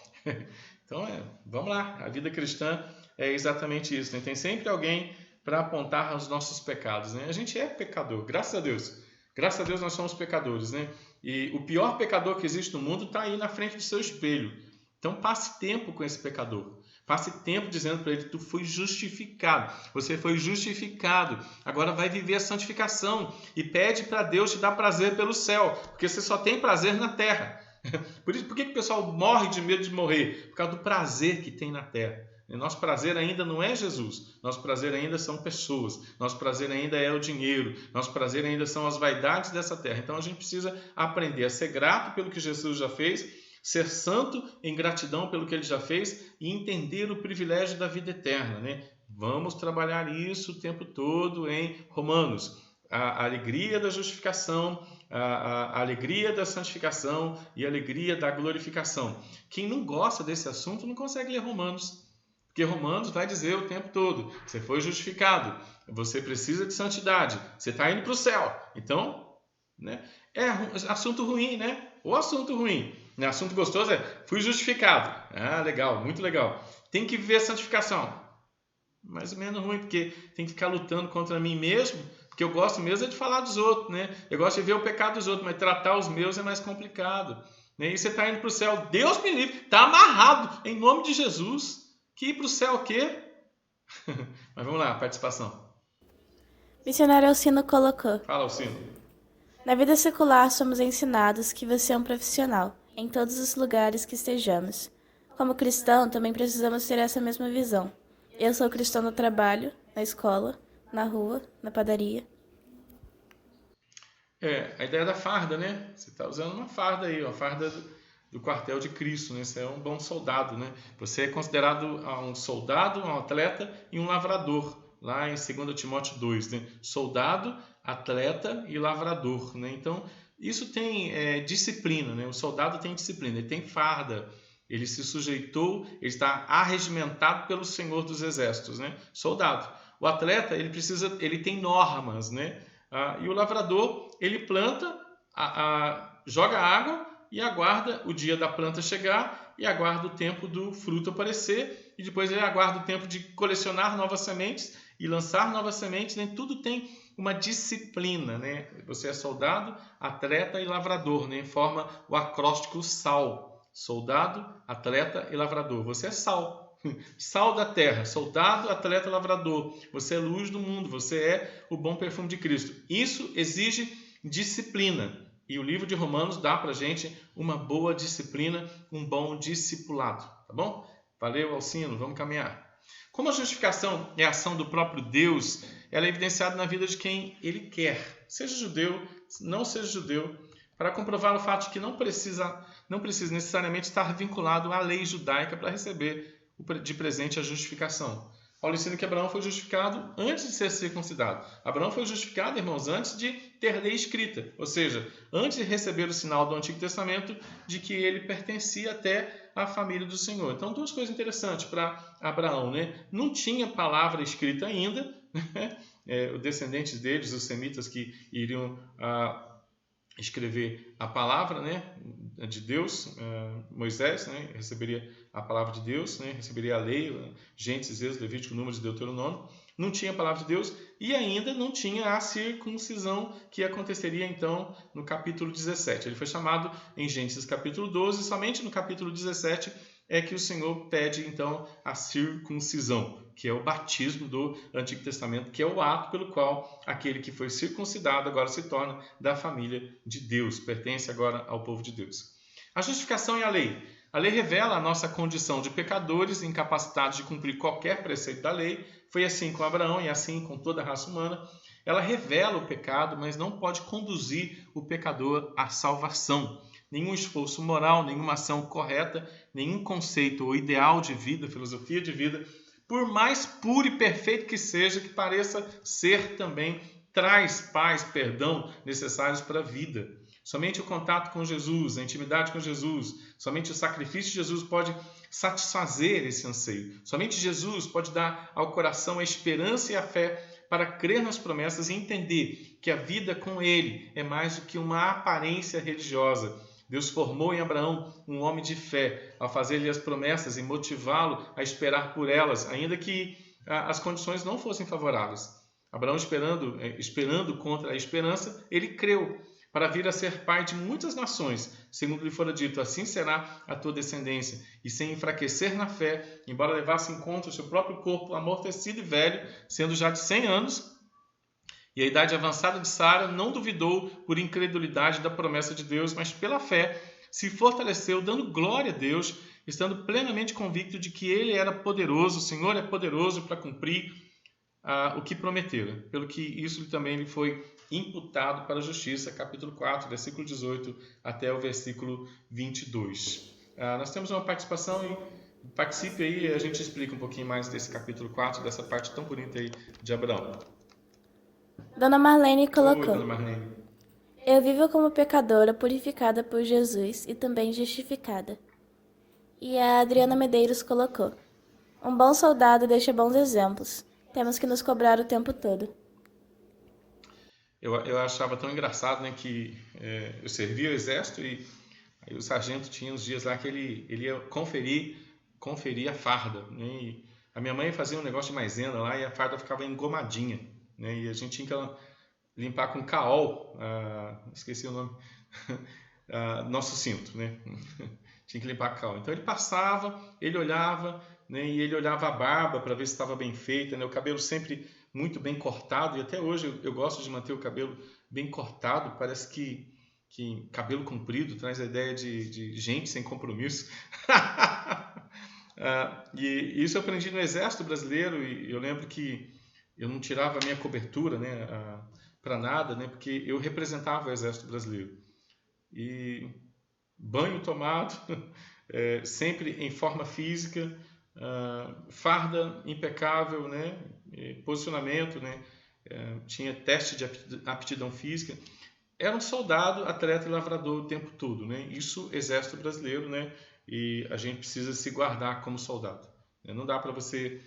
Então, vamos lá. A vida cristã é exatamente isso, né? Tem sempre alguém para apontar os nossos pecados, né? A gente é pecador, graças a Deus. Graças a Deus nós somos pecadores, né? E o pior pecador que existe no mundo está aí na frente do seu espelho. Então passe tempo com esse pecador. Passe tempo dizendo para ele que tu foi justificado. Você foi justificado. Agora vai viver a santificação. E pede para Deus te dar prazer pelo céu. Porque você só tem prazer na terra. Por que o pessoal morre de medo de morrer? Por causa do prazer que tem na terra. Nosso prazer ainda não é Jesus. Nosso prazer ainda são pessoas. Nosso prazer ainda é o dinheiro. Nosso prazer ainda são as vaidades dessa terra. Então a gente precisa aprender a ser grato pelo que Jesus já fez, ser santo em gratidão pelo que ele já fez e entender o privilégio da vida eterna, né? Vamos trabalhar isso o tempo todo em Romanos. A alegria da justificação, a alegria da santificação e a alegria da glorificação. Quem não gosta desse assunto não consegue ler Romanos. Porque Romanos vai dizer o tempo todo, você foi justificado, você precisa de santidade, você está indo para o céu. Então, né, é assunto ruim, né? Ou assunto ruim. Assunto gostoso é, fui justificado. Ah, legal, muito legal. Tem que viver a santificação. Mais ou menos ruim, porque tem que ficar lutando contra mim mesmo, porque eu gosto mesmo é de falar dos outros, né? Eu gosto de ver o pecado dos outros, mas tratar os meus é mais complicado. E você está indo para o céu, Deus me livre, está amarrado, em nome de Jesus. Que ir para o céu o quê? Mas vamos lá, participação. Missionário Alcino colocou. Fala, Alcino. Na vida secular somos ensinados que você é um profissional, em todos os lugares que estejamos. Como cristão, também precisamos ter essa mesma visão. Eu sou cristão no trabalho, na escola, na rua, na padaria. A ideia da farda, né? Você está usando uma farda aí, uma farda do quartel de Cristo, né? Você é um bom soldado, né? Você é considerado um soldado, um atleta e um lavrador, lá em 2 Timóteo 2, né? Soldado, atleta e lavrador, né? Então, isso tem disciplina, né? O soldado tem disciplina, ele tem farda, ele se sujeitou, ele está arregimentado pelo Senhor dos Exércitos, né? Soldado. O atleta, ele tem normas, né? E o lavrador, ele planta, joga água e aguarda o dia da planta chegar e aguarda o tempo do fruto aparecer e depois ele aguarda o tempo de colecionar novas sementes e lançar novas sementes, né? Tudo tem uma disciplina, né? Você é soldado, atleta e lavrador, né? Forma o acróstico SAL. Soldado, atleta e lavrador. Você é sal. Sal da terra, soldado, atleta, lavrador. Você é luz do mundo, você é o bom perfume de Cristo. Isso exige disciplina. E o livro de Romanos dá para a gente uma boa disciplina, um bom discipulado. Tá bom? Valeu, Alcino. Vamos caminhar. Como a justificação é a ação do próprio Deus, ela é evidenciada na vida de quem Ele quer. Seja judeu, não seja judeu, para comprovar o fato de que não precisa necessariamente estar vinculado à lei judaica para receber de presente a justificação. Paulo ensina que Abraão foi justificado antes de ser circuncidado. Abraão foi justificado, irmãos, antes de ter lei escrita. Ou seja, antes de receber o sinal do Antigo Testamento de que ele pertencia até à família do Senhor. Então, duas coisas interessantes para Abraão, né? Não tinha palavra escrita ainda, né? Os descendentes deles, os semitas que iriam escrever a palavra, né, de Deus, Moisés, né, receberia a palavra de Deus, né, receberia a lei, Gênesis, Êxodo, Levítico, Números e Deuteronômio. Não tinha a palavra de Deus e ainda não tinha a circuncisão que aconteceria então no capítulo 17. Ele foi chamado em Gênesis capítulo 12, somente no capítulo 17 é que o Senhor pede então a circuncisão, que é o batismo do Antigo Testamento, que é o ato pelo qual aquele que foi circuncidado agora se torna da família de Deus, pertence agora ao povo de Deus. A justificação e a lei. A lei revela a nossa condição de pecadores, incapacitados de cumprir qualquer preceito da lei. Foi assim com Abraão e assim com toda a raça humana. ela revela o pecado, mas não pode conduzir o pecador à salvação. Nenhum esforço moral, nenhuma ação correta, nenhum conceito ou ideal de vida, filosofia de vida, por mais puro e perfeito que seja, que pareça ser também, traz paz, perdão necessários para a vida. Somente o contato com Jesus, a intimidade com Jesus, somente o sacrifício de Jesus pode satisfazer esse anseio. Somente Jesus pode dar ao coração a esperança e a fé para crer nas promessas e entender que a vida com Ele é mais do que uma aparência religiosa. Deus formou em Abraão um homem de fé ao fazer-lhe as promessas e motivá-lo a esperar por elas, ainda que as condições não fossem favoráveis. Abraão, esperando contra a esperança, ele creu para vir a ser pai de muitas nações, segundo lhe fora dito, assim será a tua descendência. E sem enfraquecer na fé, embora levasse em conta o seu próprio corpo amortecido e velho, sendo já de 100 anos, e a idade avançada de Sara, não duvidou por incredulidade da promessa de Deus, mas pela fé se fortaleceu, dando glória a Deus, estando plenamente convicto de que Ele era poderoso, o Senhor é poderoso para cumprir o que prometera, pelo que isso também lhe foi imputado para a justiça, capítulo 4, versículo 18 até o versículo 22. Nós temos uma participação e participe aí e a gente explica um pouquinho mais desse capítulo 4, dessa parte tão bonita aí de Abraão. Dona Marlene colocou: Oi, Dona Marlene. Eu vivo como pecadora purificada por Jesus e também justificada. E a Adriana Medeiros colocou: Um bom soldado deixa bons exemplos. Temos que nos cobrar o tempo todo. Eu achava tão engraçado, né, que eu servia o exército e aí o sargento tinha uns dias lá que ele ia conferir a farda, né, e a minha mãe fazia um negócio de maisena lá e a farda ficava engomadinha, né, e a gente tinha que limpar com caol, esqueci o nome, nosso cinto, né, tinha que limpar com caol. Então ele passava, ele olhava, né, e ele olhava a barba para ver se estava bem feita, né, o cabelo sempre muito bem cortado, e até hoje eu gosto de manter o cabelo bem cortado, parece que cabelo comprido traz a ideia de gente sem compromisso. E isso eu aprendi no Exército Brasileiro, e eu lembro que eu não tirava a minha cobertura, né, para nada, né, porque eu representava o Exército Brasileiro. E banho tomado, sempre em forma física, farda impecável, né, posicionamento, né, tinha teste de aptidão física. Era um soldado, atleta e lavrador o tempo todo, né? Isso, Exército Brasileiro, né? E a gente precisa se guardar como soldado, né? Não dá para você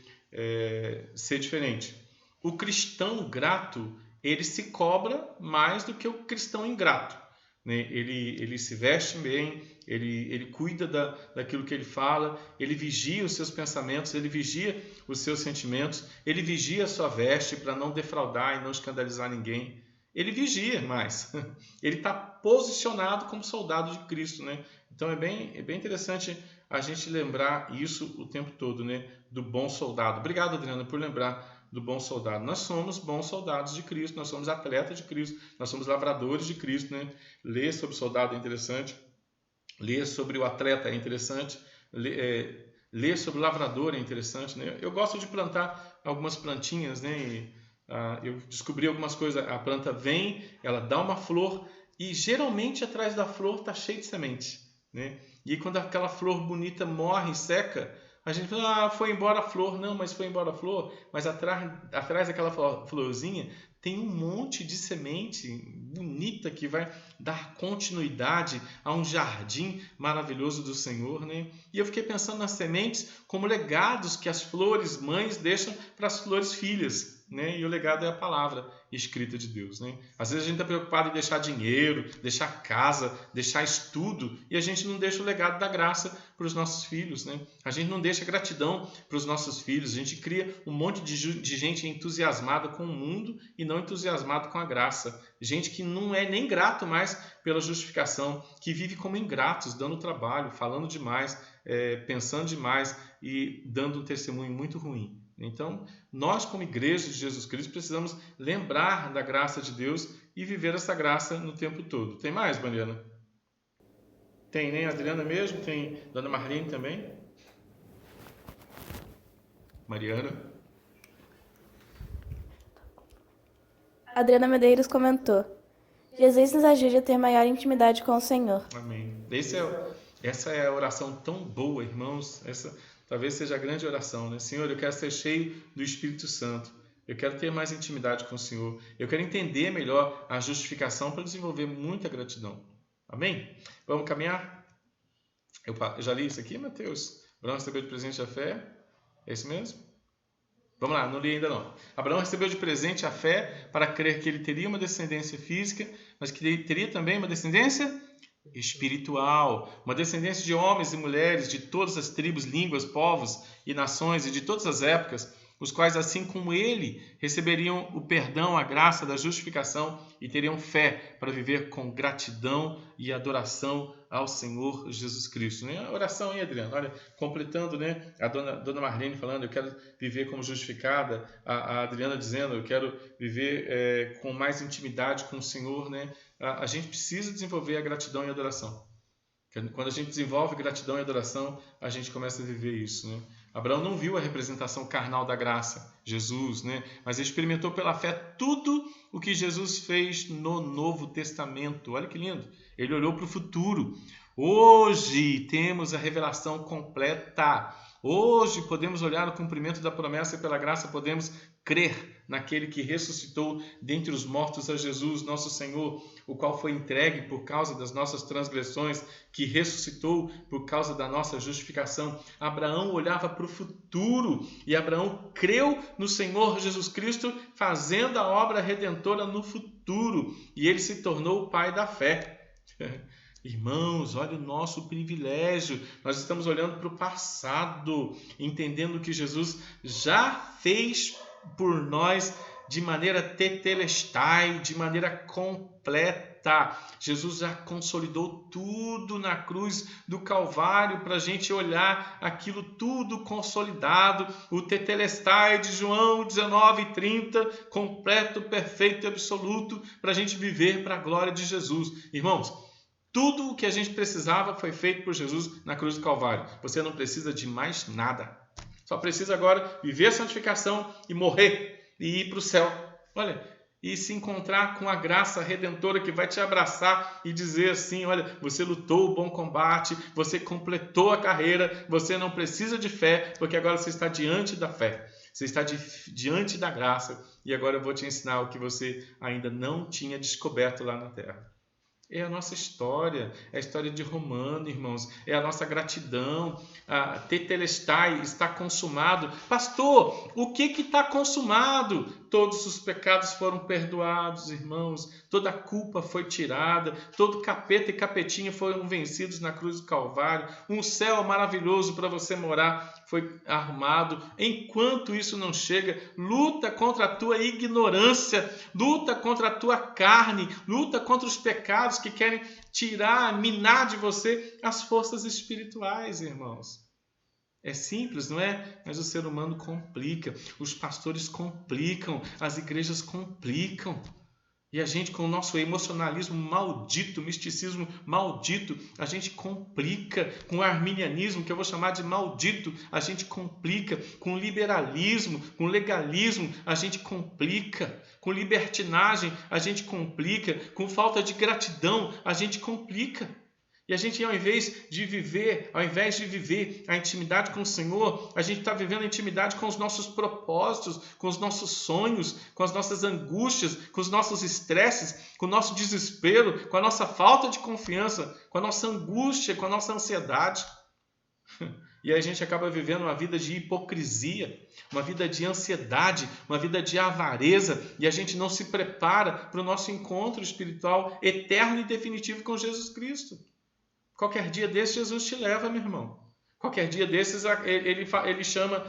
ser diferente. O cristão grato, ele se cobra mais do que o cristão ingrato, né? Ele se veste bem, ele cuida daquilo que ele fala, ele vigia os seus pensamentos, ele vigia os seus sentimentos, ele vigia a sua veste para não defraudar e não escandalizar ninguém. Ele vigia mais, ele está posicionado como soldado de Cristo, né? Então é bem interessante a gente lembrar isso o tempo todo, né? Do bom soldado. Obrigado, Adriana, por lembrar do bom soldado. Nós somos bons soldados de Cristo, nós somos atletas de Cristo, nós somos lavradores de Cristo, né? Ler sobre o soldado é interessante, ler sobre o atleta é interessante, ler sobre o lavrador é interessante, né? Eu gosto de plantar algumas plantinhas, né? Eu descobri algumas coisas. A planta vem, ela dá uma flor e geralmente atrás da flor está cheio de semente, né? E quando aquela flor bonita morre e seca, a gente fala, foi embora a flor. Não, mas foi embora a flor, mas atrás daquela florzinha tem um monte de semente bonita que vai dar continuidade a um jardim maravilhoso do Senhor, né? E eu fiquei pensando nas sementes como legados que as flores mães deixam para as flores filhas, né? E o legado é a palavra escrita de Deus, né? Às vezes a gente está preocupado em deixar dinheiro, deixar casa, deixar estudo, e a gente não deixa o legado da graça para os nossos filhos, né? A gente não deixa gratidão para os nossos filhos, a gente cria um monte de gente entusiasmada com o mundo e não entusiasmado com a graça. Gente que não é nem grato mais pela justificação, que vive como ingratos, dando trabalho, falando demais, pensando demais e dando um testemunho muito ruim. Então, nós como igreja de Jesus Cristo precisamos lembrar da graça de Deus e viver essa graça no tempo todo. Tem mais, Mariana? Tem, né? Adriana mesmo? Tem Dona Marlene também? Mariana? Adriana Medeiros comentou: Jesus nos ajude a ter maior intimidade com o Senhor. Amém. Essa é a oração tão boa, irmãos. Essa talvez seja a grande oração, né? Senhor, eu quero ser cheio do Espírito Santo. Eu quero ter mais intimidade com o Senhor. Eu quero entender melhor a justificação para desenvolver muita gratidão. Amém? Vamos caminhar? Eu já li isso aqui, Mateus? Abraão recebeu de presente a fé. É isso mesmo? Vamos lá, não li ainda não. Abraão recebeu de presente a fé para crer que ele teria uma descendência física, mas que ele teria também uma descendência espiritual, uma descendência de homens e mulheres de todas as tribos, línguas, povos e nações e de todas as épocas, os quais, assim como ele, receberiam o perdão, a graça da justificação e teriam fé para viver com gratidão e adoração ao Senhor Jesus Cristo. Né? A oração, hein, Adriano? Olha, completando, né? A dona Marlene falando, eu quero viver como justificada. A Adriana dizendo, eu quero viver com mais intimidade com o Senhor. Né? A gente precisa desenvolver a gratidão e a adoração. Quando a gente desenvolve gratidão e adoração, a gente começa a viver isso. Né? Abraão não viu a representação carnal da graça, Jesus, né? Mas ele experimentou pela fé tudo o que Jesus fez no Novo Testamento. Olha que lindo! Ele olhou para o futuro. Hoje temos a revelação completa. Hoje podemos olhar o cumprimento da promessa e pela graça podemos crer naquele que ressuscitou dentre os mortos a Jesus, nosso Senhor, o qual foi entregue por causa das nossas transgressões, que ressuscitou por causa da nossa justificação. Abraão olhava para o futuro e Abraão creu no Senhor Jesus Cristo, fazendo a obra redentora no futuro, e ele se tornou o pai da fé. Irmãos, olha o nosso privilégio. Nós estamos olhando para o passado, entendendo que Jesus já fez por nós de maneira tetelestai, de maneira completa. Jesus já consolidou tudo na cruz do Calvário para a gente olhar aquilo tudo consolidado. O tetelestai de João 19:30, completo, perfeito e absoluto, para a gente viver para a glória de Jesus. Irmãos, tudo o que a gente precisava foi feito por Jesus na cruz do Calvário. Você não precisa de mais nada. Só precisa agora viver a santificação e morrer e ir para o céu. Olha, e se encontrar com a graça redentora que vai te abraçar e dizer assim, olha, você lutou o bom combate, você completou a carreira, você não precisa de fé, porque agora você está diante da fé. Você está diante da graça e agora eu vou te ensinar o que você ainda não tinha descoberto lá na terra. É a nossa história, é a história de Romano, irmãos, é a nossa gratidão. A tetelestai, está consumado. Pastor, o que está consumado? Todos os pecados foram perdoados, irmãos. Toda a culpa foi tirada. Todo capeta e capetinha foram vencidos na cruz do Calvário. Um céu maravilhoso para você morar foi arrumado. Enquanto isso não chega, luta contra a tua ignorância, luta contra a tua carne, luta contra os pecados que querem tirar, minar de você as forças espirituais, irmãos. É simples, não é? Mas o ser humano complica, os pastores complicam, as igrejas complicam. E a gente, com o nosso emocionalismo maldito, misticismo maldito, a gente complica. Com o arminianismo, que eu vou chamar de maldito, a gente complica. Com o liberalismo, com o legalismo, a gente complica. Com libertinagem, a gente complica. Com falta de gratidão, a gente complica. E a gente, ao invés de viver a intimidade com o Senhor, a gente está vivendo a intimidade com os nossos propósitos, com os nossos sonhos, com as nossas angústias, com os nossos estresses, com o nosso desespero, com a nossa falta de confiança, com a nossa angústia, com a nossa ansiedade. E aí a gente acaba vivendo uma vida de hipocrisia, uma vida de ansiedade, uma vida de avareza, e a gente não se prepara para o nosso encontro espiritual eterno e definitivo com Jesus Cristo. Qualquer dia desses, Jesus te leva, meu irmão. Qualquer dia desses, ele chama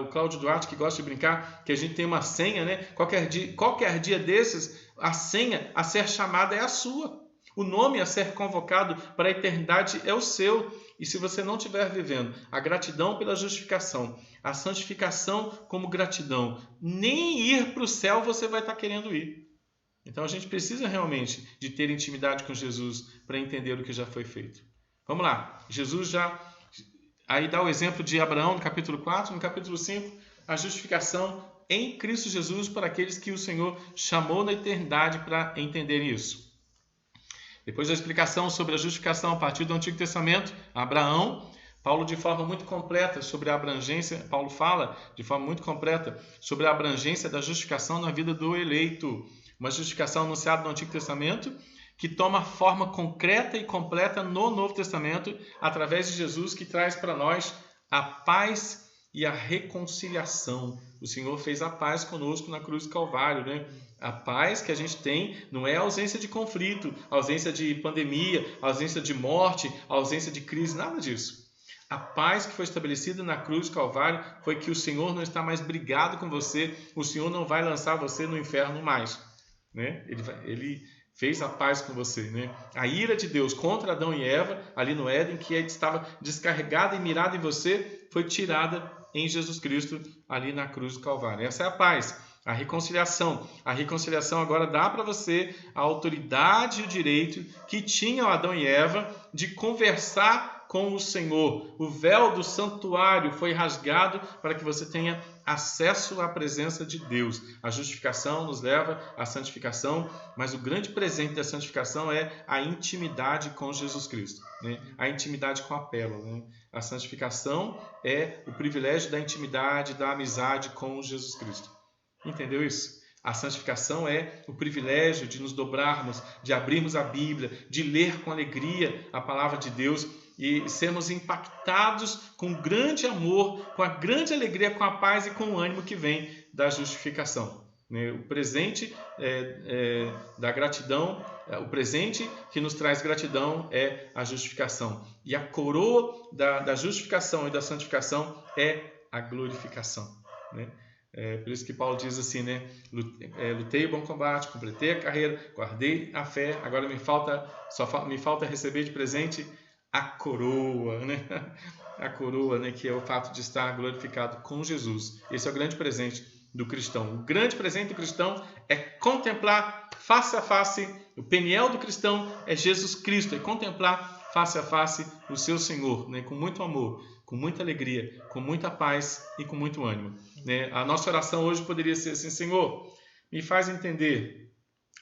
o Cláudio Duarte, que gosta de brincar, que a gente tem uma senha, né? Qualquer dia desses, a senha a ser chamada é a sua. O nome a ser convocado para a eternidade é o seu. E se você não estiver vivendo a gratidão pela justificação, a santificação como gratidão, nem ir para o céu você vai estar querendo ir. Então a gente precisa realmente de ter intimidade com Jesus para entender o que já foi feito. Vamos lá. Jesus aí dá o exemplo de Abraão no capítulo 4, no capítulo 5, a justificação em Cristo Jesus para aqueles que o Senhor chamou na eternidade para entender isso. Depois da explicação sobre a justificação a partir do Antigo Testamento, Abraão, Paulo de forma muito completa sobre a abrangência, Paulo fala de forma muito completa sobre a abrangência da justificação na vida do eleito. Uma justificação anunciada no Antigo Testamento que toma forma concreta e completa no Novo Testamento através de Jesus, que traz para nós a paz e a reconciliação. O Senhor fez a paz conosco na cruz do Calvário, né? A paz que a gente tem não é a ausência de conflito, a ausência de pandemia, a ausência de morte, a ausência de crise, nada disso. A paz que foi estabelecida na cruz do Calvário foi que o Senhor não está mais brigado com você, o Senhor não vai lançar você no inferno mais, né? Ele fez a paz com você, né? A ira de Deus contra Adão e Eva, ali no Éden, que estava descarregada e mirada em você, foi tirada em Jesus Cristo, ali na cruz do Calvário. Essa é a paz, a reconciliação. A reconciliação agora dá para você a autoridade e o direito que tinham Adão e Eva de conversar com o Senhor. O véu do santuário foi rasgado para que você tenha acesso à presença de Deus. A justificação nos leva à santificação, mas o grande presente da santificação é a intimidade com Jesus Cristo, né? A intimidade com a pérola, né? A santificação é o privilégio da intimidade, da amizade com Jesus Cristo. Entendeu isso? A santificação é o privilégio de nos dobrarmos, de abrirmos a Bíblia, de ler com alegria a palavra de Deus e sermos impactados com grande amor, com a grande alegria, com a paz e com o ânimo que vem da justificação. O presente da gratidão, o presente que nos traz gratidão é a justificação. E a coroa da justificação e da santificação é a glorificação, né? Por isso que Paulo diz assim, né? Lutei o bom combate, completei a carreira, guardei a fé, agora me falta receber de presente a coroa, né? A coroa, né? Que é o fato de estar glorificado com Jesus. Esse é o grande presente do cristão. O grande presente do cristão é contemplar face a face, o peniel do cristão é Jesus Cristo, é contemplar face a face o seu Senhor, né? Com muito amor, com muita alegria, com muita paz e com muito ânimo, né? A nossa oração hoje poderia ser assim: Senhor, me faz entender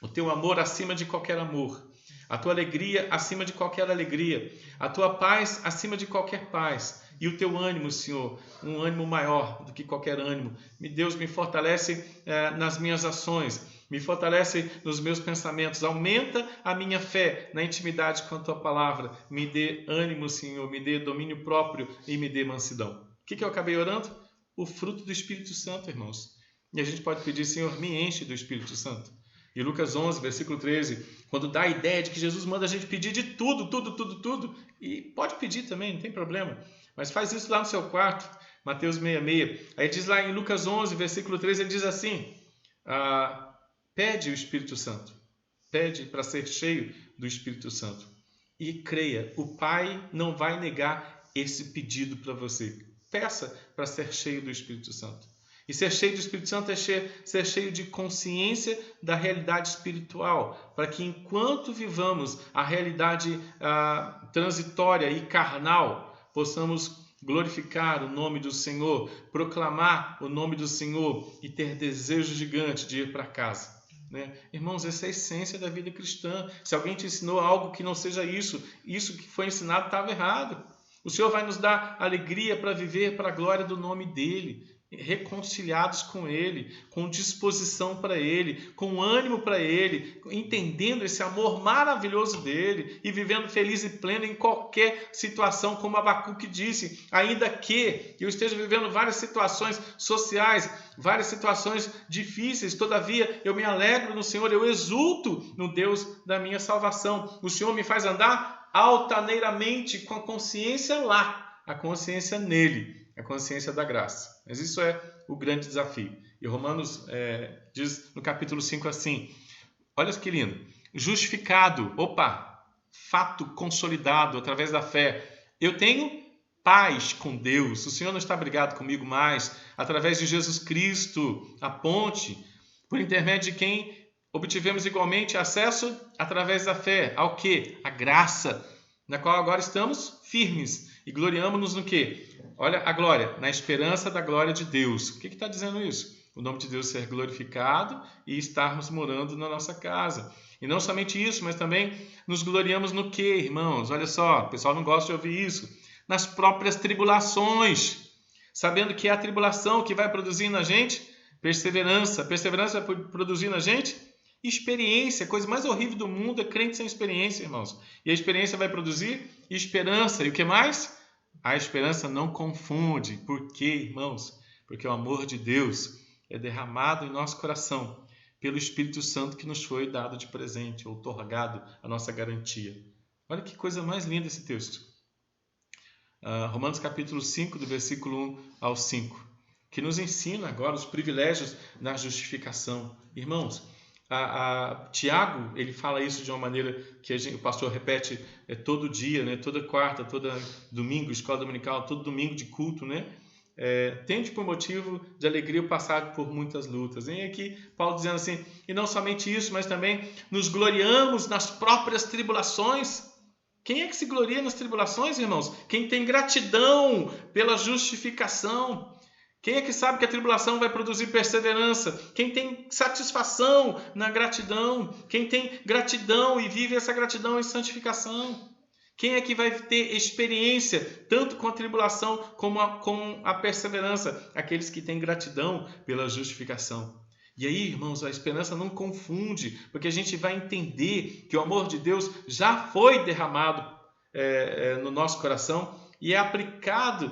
o teu amor acima de qualquer amor, a tua alegria acima de qualquer alegria, a tua paz acima de qualquer paz, e o teu ânimo, Senhor, um ânimo maior do que qualquer ânimo. Deus, me fortalece nas minhas ações, me fortalece nos meus pensamentos, aumenta a minha fé na intimidade com a tua palavra, me dê ânimo, Senhor, me dê domínio próprio e me dê mansidão. O que eu acabei orando? O fruto do Espírito Santo, irmãos. E a gente pode pedir: Senhor, me enche do Espírito Santo. E Lucas 11, versículo 13, quando dá a ideia de que Jesus manda a gente pedir de tudo, e pode pedir também, não tem problema, mas faz isso lá no seu quarto, Mateus 6,6. Aí diz lá em Lucas 11, versículo 13, ele diz assim: pede o Espírito Santo, pede para ser cheio do Espírito Santo. E creia, o Pai não vai negar esse pedido para você. Peça para ser cheio do Espírito Santo. E ser cheio do Espírito Santo é ser cheio de consciência da realidade espiritual, para que enquanto vivamos a realidade transitória e carnal, possamos glorificar o nome do Senhor, proclamar o nome do Senhor e ter desejo gigante de ir para casa, né? Irmãos, essa é a essência da vida cristã. Se alguém te ensinou algo que não seja isso que foi ensinado estava errado. O Senhor vai nos dar alegria para viver para a glória do nome dEle, reconciliados com Ele, com disposição para Ele, com ânimo para Ele, entendendo esse amor maravilhoso dEle e vivendo feliz e pleno em qualquer situação, como Abacuque disse: ainda que eu esteja vivendo várias situações sociais, várias situações difíceis, todavia eu me alegro no Senhor, eu exulto no Deus da minha salvação. O Senhor me faz andar altaneiramente com a consciência lá, a consciência nele, a consciência da graça. Mas isso é o grande desafio. E Romanos diz no capítulo 5 assim, olha que lindo: justificado, fato consolidado através da fé, eu tenho paz com Deus. O Senhor não está brigado comigo mais, através de Jesus Cristo, a ponte, por intermédio de quem obtivemos igualmente acesso através da fé. Ao quê? A graça, na qual agora estamos firmes e gloriamo-nos no quê? Olha a glória, na esperança da glória de Deus. O que está dizendo isso? o nome de Deus ser glorificado e estarmos morando na nossa casa. E não somente isso, mas também nos gloriamos no quê, irmãos? Olha só, o pessoal não gosta de ouvir isso. Nas próprias tribulações, sabendo que é a tribulação que vai produzir na gente perseverança. Perseverança vai produzir na gente experiência. A coisa mais horrível do mundo é crente sem experiência, irmãos. E a experiência vai produzir esperança. E o que mais? A esperança não confunde. Por quê, irmãos? Porque o amor de Deus é derramado em nosso coração pelo Espírito Santo que nos foi dado de presente, outorgado a nossa garantia. Olha que coisa mais linda esse texto. Romanos capítulo 5, do versículo 1 ao 5, que nos ensina agora os privilégios da justificação. Irmãos, Tiago, ele fala isso de uma maneira que o pastor repete todo dia, né? Toda quarta, todo domingo, escola dominical, todo domingo de culto, né? Tende por motivo de alegria o passar por muitas lutas. E aqui Paulo dizendo assim, e não somente isso, mas também nos gloriamos nas próprias tribulações. Quem é que se gloria nas tribulações, irmãos? Quem tem gratidão pela justificação. Quem é que sabe que a tribulação vai produzir perseverança? Quem tem satisfação na gratidão? Quem tem gratidão e vive essa gratidão em santificação? Quem é que vai ter experiência tanto com a tribulação como com a perseverança? Aqueles que têm gratidão pela justificação. E aí, irmãos, a esperança não confunde, porque a gente vai entender que o amor de Deus já foi derramado no nosso coração e é aplicado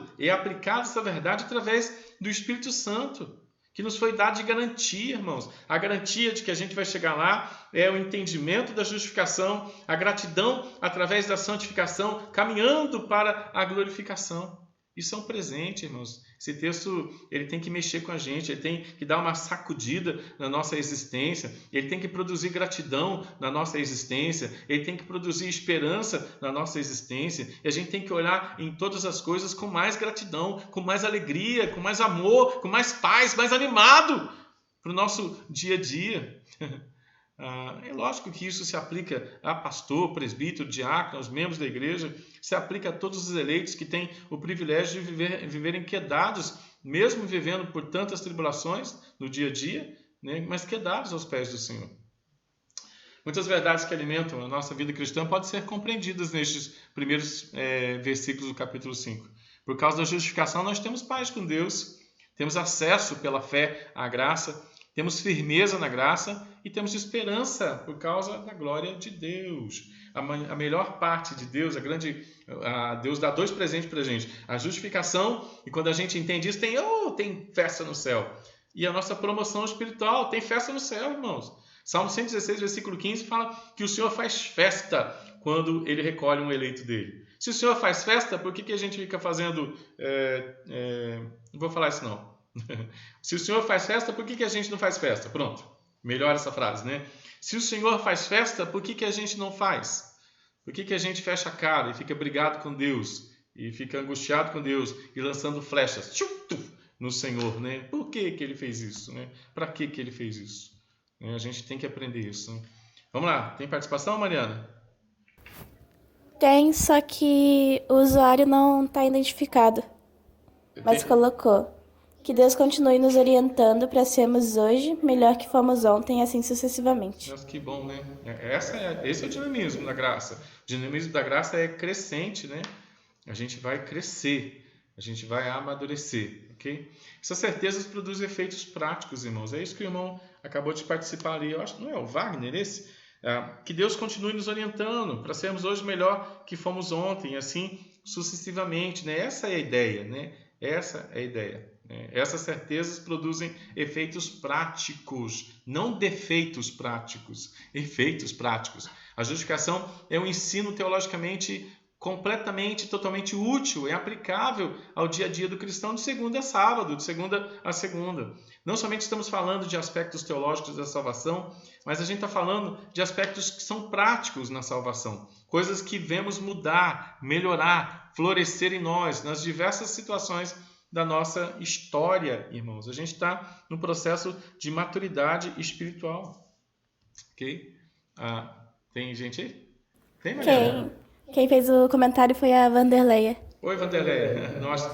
essa verdade através do Espírito Santo, que nos foi dado de garantia, irmãos. A garantia de que a gente vai chegar lá é o entendimento da justificação, a gratidão através da santificação, caminhando para a glorificação. Isso é um presente, irmãos. Esse texto ele tem que mexer com a gente, ele tem que dar uma sacudida na nossa existência, ele tem que produzir gratidão na nossa existência, ele tem que produzir esperança na nossa existência, e a gente tem que olhar em todas as coisas com mais gratidão, com mais alegria, com mais amor, com mais paz, mais animado para o nosso dia a dia. É lógico que isso se aplica a pastor, presbítero, diácono, aos membros da igreja, se aplica a todos os eleitos que têm o privilégio de viverem quedados, mesmo vivendo por tantas tribulações no dia a dia, né, mas quedados aos pés do Senhor. Muitas verdades que alimentam a nossa vida cristã podem ser compreendidas nestes primeiros versículos do capítulo 5. Por causa da justificação, nós temos paz com Deus, temos acesso pela fé à graça, temos firmeza na graça e temos esperança por causa da glória de Deus. A melhor parte de Deus, Deus dá dois presentes para a gente. A justificação, e quando a gente entende isso, tem festa no céu. E a nossa promoção espiritual, tem festa no céu, irmãos. Salmo 116, versículo 15, fala que o Senhor faz festa quando Ele recolhe um eleito dele. Se o Senhor faz festa, por que a gente fica fazendo... Não vou falar isso não. Se o Senhor faz festa, por que a gente não faz festa? Pronto, melhor essa frase, né? Se o Senhor faz festa, por que a gente não faz? Por que a gente fecha a cara e fica brigado com Deus? E fica angustiado com Deus e lançando flechas no Senhor, né? Por que Ele fez isso, né? Para que Ele fez isso? A gente tem que aprender isso, né? Vamos lá, tem participação, Mariana? Tem, só que o usuário não está identificado, mas colocou: que Deus continue nos orientando para sermos hoje melhor que fomos ontem, assim sucessivamente. Nossa, que bom, né? Esse é o dinamismo da graça. O dinamismo da graça é crescente, né? A gente vai crescer, a gente vai amadurecer, ok? Essas certezas produzem efeitos práticos, irmãos. É isso que o irmão acabou de participar ali. Eu acho que não é o Wagner esse? Que Deus continue nos orientando para sermos hoje melhor que fomos ontem, assim sucessivamente, né? Essa é a ideia, né? Essa é a ideia. Essas certezas produzem efeitos práticos, não defeitos práticos, efeitos práticos. A justificação é um ensino teologicamente completamente, totalmente útil, é aplicável ao dia a dia do cristão de segunda a sábado, de segunda a segunda. Não somente estamos falando de aspectos teológicos da salvação, mas a gente está falando de aspectos que são práticos na salvação, coisas que vemos mudar, melhorar, florescer em nós, nas diversas situações da nossa história, irmãos. A gente está no processo de maturidade espiritual. Ok? Tem gente aí? Tem, Mariana? Quem fez o comentário foi a Vanderleia. Oi, Vanderleia. Nós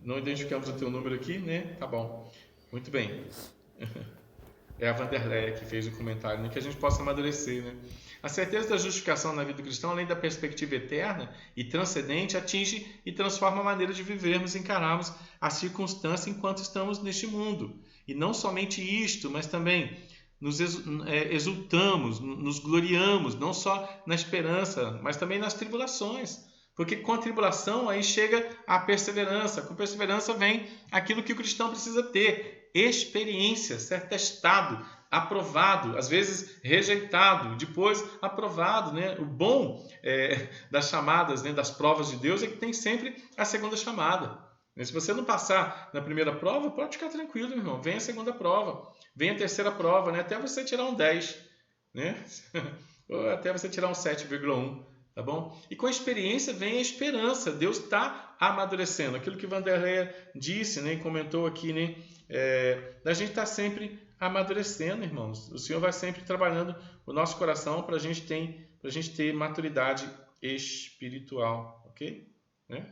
não identificamos o teu número aqui, né? Tá bom. Muito bem. É a Vanderleia que fez o comentário, né? Que a gente possa amadurecer, né? A certeza da justificação na vida do cristão, além da perspectiva eterna e transcendente, atinge e transforma a maneira de vivermos e encararmos a circunstância enquanto estamos neste mundo. E não somente isto, mas também nos exultamos, nos gloriamos, não só na esperança, mas também nas tribulações. Porque com a tribulação aí chega a perseverança. Com perseverança vem aquilo que o cristão precisa ter: experiência, ser testado, aprovado, às vezes rejeitado, depois aprovado, né? O bom das chamadas, né, das provas de Deus é que tem sempre a segunda chamada. Se você não passar na primeira prova, pode ficar tranquilo, meu irmão. Vem a segunda prova, vem a terceira prova, né? Até você tirar um 10, né? Ou até você tirar um 7,1. Tá bom? E com a experiência vem a esperança. Deus está amadurecendo. Aquilo que Vanderleia disse, né, comentou aqui, né, da gente estar sempre amadurecendo, irmãos. O Senhor vai sempre trabalhando o nosso coração para a gente ter maturidade espiritual, ok? Né?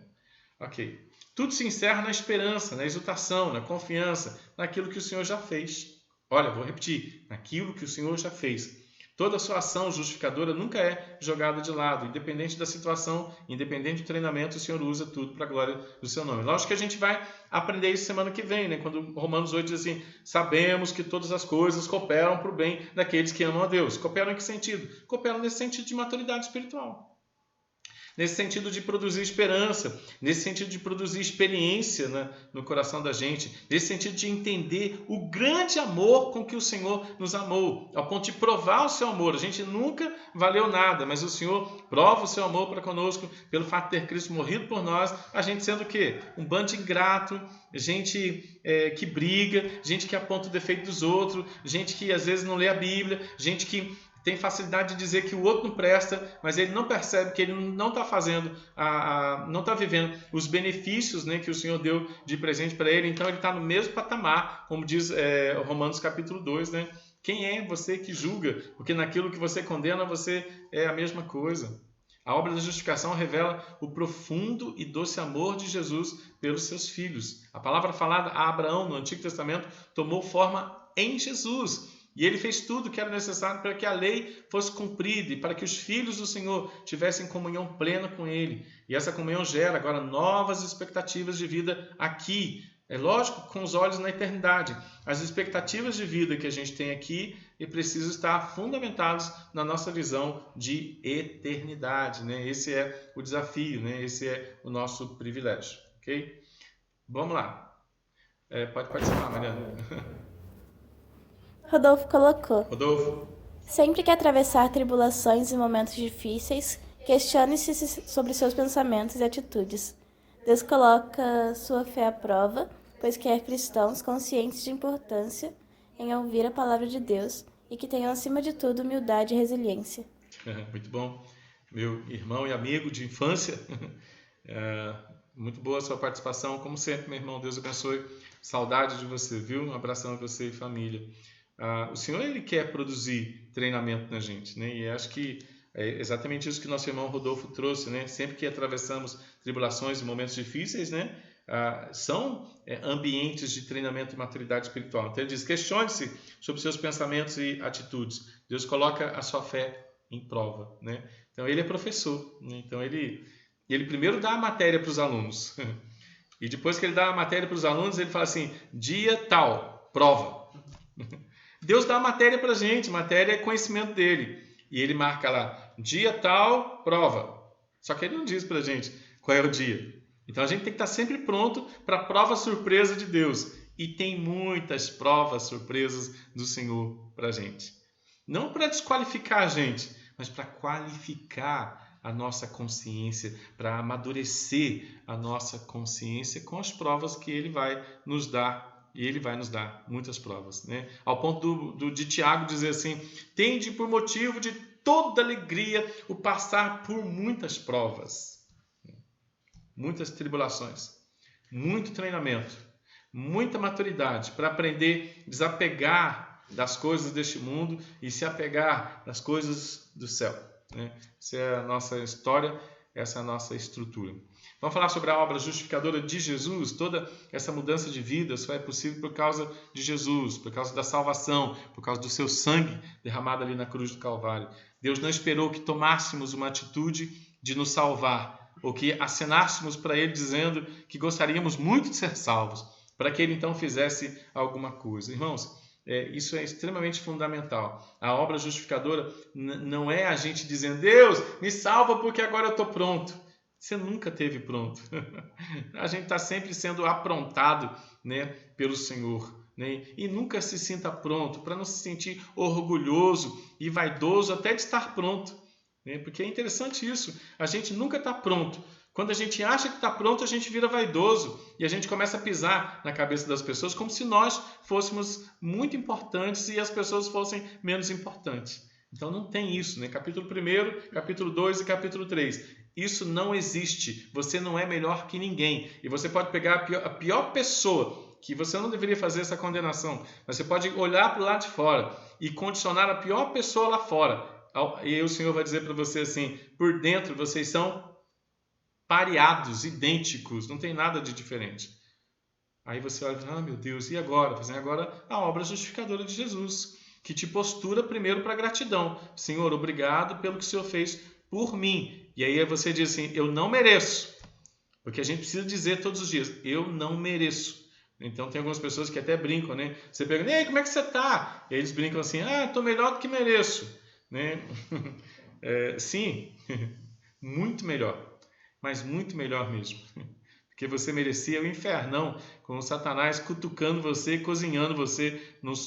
Ok. Tudo se encerra na esperança, na exultação, na confiança, naquilo que o Senhor já fez. Olha, vou repetir, naquilo que o Senhor já fez. Toda a sua ação justificadora nunca é jogada de lado, independente da situação, independente do treinamento, o Senhor usa tudo para a glória do seu nome. Lógico que a gente vai aprender isso semana que vem, né? Quando Romanos 8 diz assim: sabemos que todas as coisas cooperam para o bem daqueles que amam a Deus. Cooperam em que sentido? Cooperam nesse sentido de maturidade espiritual. Nesse sentido de produzir esperança, nesse sentido de produzir experiência, né, no coração da gente, nesse sentido de entender o grande amor com que o Senhor nos amou, ao ponto de provar o seu amor. A gente nunca valeu nada, mas o Senhor prova o seu amor para conosco pelo fato de ter Cristo morrido por nós, a gente sendo o quê? Um bando de ingrato, gente que briga, gente que aponta o defeito dos outros, gente que às vezes não lê a Bíblia, gente que tem facilidade de dizer que o outro não presta, mas ele não percebe que ele não está fazendo, não está vivendo os benefícios, né, que o Senhor deu de presente para ele. Então ele está no mesmo patamar, como diz Romanos capítulo 2, né? Quem é você que julga? Porque naquilo que você condena, você é a mesma coisa. A obra da justificação revela o profundo e doce amor de Jesus pelos seus filhos. A palavra falada a Abraão no Antigo Testamento tomou forma em Jesus. E ele fez tudo o que era necessário para que a lei fosse cumprida e para que os filhos do Senhor tivessem comunhão plena com ele. E essa comunhão gera agora novas expectativas de vida aqui. É lógico, com os olhos na eternidade. As expectativas de vida que a gente tem aqui precisam estar fundamentadas na nossa visão de eternidade, né? Esse é o desafio, né? Esse é o nosso privilégio. Ok? Vamos lá. Pode participar, Mariana. Rodolfo colocou: Rodolfo. sempre que atravessar tribulações e momentos difíceis, questione-se sobre seus pensamentos e atitudes. Deus coloca sua fé à prova, pois quer cristãos conscientes de importância em ouvir a palavra de Deus e que tenham, acima de tudo, humildade e resiliência. Muito bom. Meu irmão e amigo de infância, muito boa a sua participação. Como sempre, meu irmão, Deus abençoe. Saudade de você, viu? Um abração a você e família. O Senhor, Ele quer produzir treinamento na gente, né? E acho que é exatamente isso que nosso irmão Rodolfo trouxe, né? Sempre que atravessamos tribulações e momentos difíceis, né? São ambientes de treinamento e maturidade espiritual. Então ele diz: questione-se sobre seus pensamentos e atitudes. Deus coloca a sua fé em prova, né? Então ele é professor, né? Então ele primeiro dá a matéria para os alunos e depois que ele dá a matéria para os alunos, ele fala assim: dia tal, prova. Deus dá a matéria para a gente, matéria é conhecimento dele. E ele marca lá, dia tal, prova. Só que ele não diz para a gente qual é o dia. Então a gente tem que estar sempre pronto para a prova surpresa de Deus. E tem muitas provas surpresas do Senhor para a gente. Não para desqualificar a gente, mas para qualificar a nossa consciência, para amadurecer a nossa consciência com as provas que Ele vai nos dar. E Ele vai nos dar muitas provas, né? Ao ponto de Tiago dizer assim: tende por motivo de toda alegria o passar por muitas provas, muitas tribulações, muito treinamento, muita maturidade para aprender a desapegar das coisas deste mundo e se apegar às coisas do céu, né? Essa é a nossa história essa nossa estrutura. Vamos falar sobre a obra justificadora de Jesus. Toda essa mudança de vida só é possível por causa de Jesus, por causa da salvação, por causa do seu sangue derramado ali na cruz do Calvário. Deus não esperou que tomássemos uma atitude de nos salvar, ou que acenássemos para Ele dizendo que gostaríamos muito de ser salvos, para que Ele então fizesse alguma coisa. Irmãos, isso é extremamente fundamental. A obra justificadora não é a gente dizendo: Deus, me salva porque agora eu estou pronto. Você nunca esteve pronto. A gente está sempre sendo aprontado, né, pelo Senhor. Né? E nunca se sinta pronto, para não se sentir orgulhoso e vaidoso até de estar pronto. Né? Porque é interessante isso. A gente nunca está pronto. Quando a gente acha que está pronto, a gente vira vaidoso e a gente começa a pisar na cabeça das pessoas como se nós fôssemos muito importantes e as pessoas fossem menos importantes. Então não tem isso, né? Capítulo 1, capítulo 2 e capítulo 3. Isso não existe. Você não é melhor que ninguém. E você pode pegar a pior pessoa, que você não deveria fazer essa condenação, mas você pode olhar para o lado de fora e condicionar a pior pessoa lá fora. E aí o Senhor vai dizer para você assim: por dentro vocês são pareados, idênticos, não tem nada de diferente. Aí você olha e fala: ah, meu Deus, e agora? Fazendo agora a obra justificadora de Jesus, que te postura primeiro para a gratidão. Senhor, obrigado pelo que o Senhor fez por mim. E aí você diz assim: eu não mereço. Porque a gente precisa dizer todos os dias: eu não mereço. Então tem algumas pessoas que até brincam, né? Você pergunta: e aí, como é que você está? E aí eles brincam assim: ah, estou melhor do que mereço. Né? Sim, muito melhor. Mas muito melhor mesmo. Porque você merecia o infernão, com o Satanás cutucando você, cozinhando você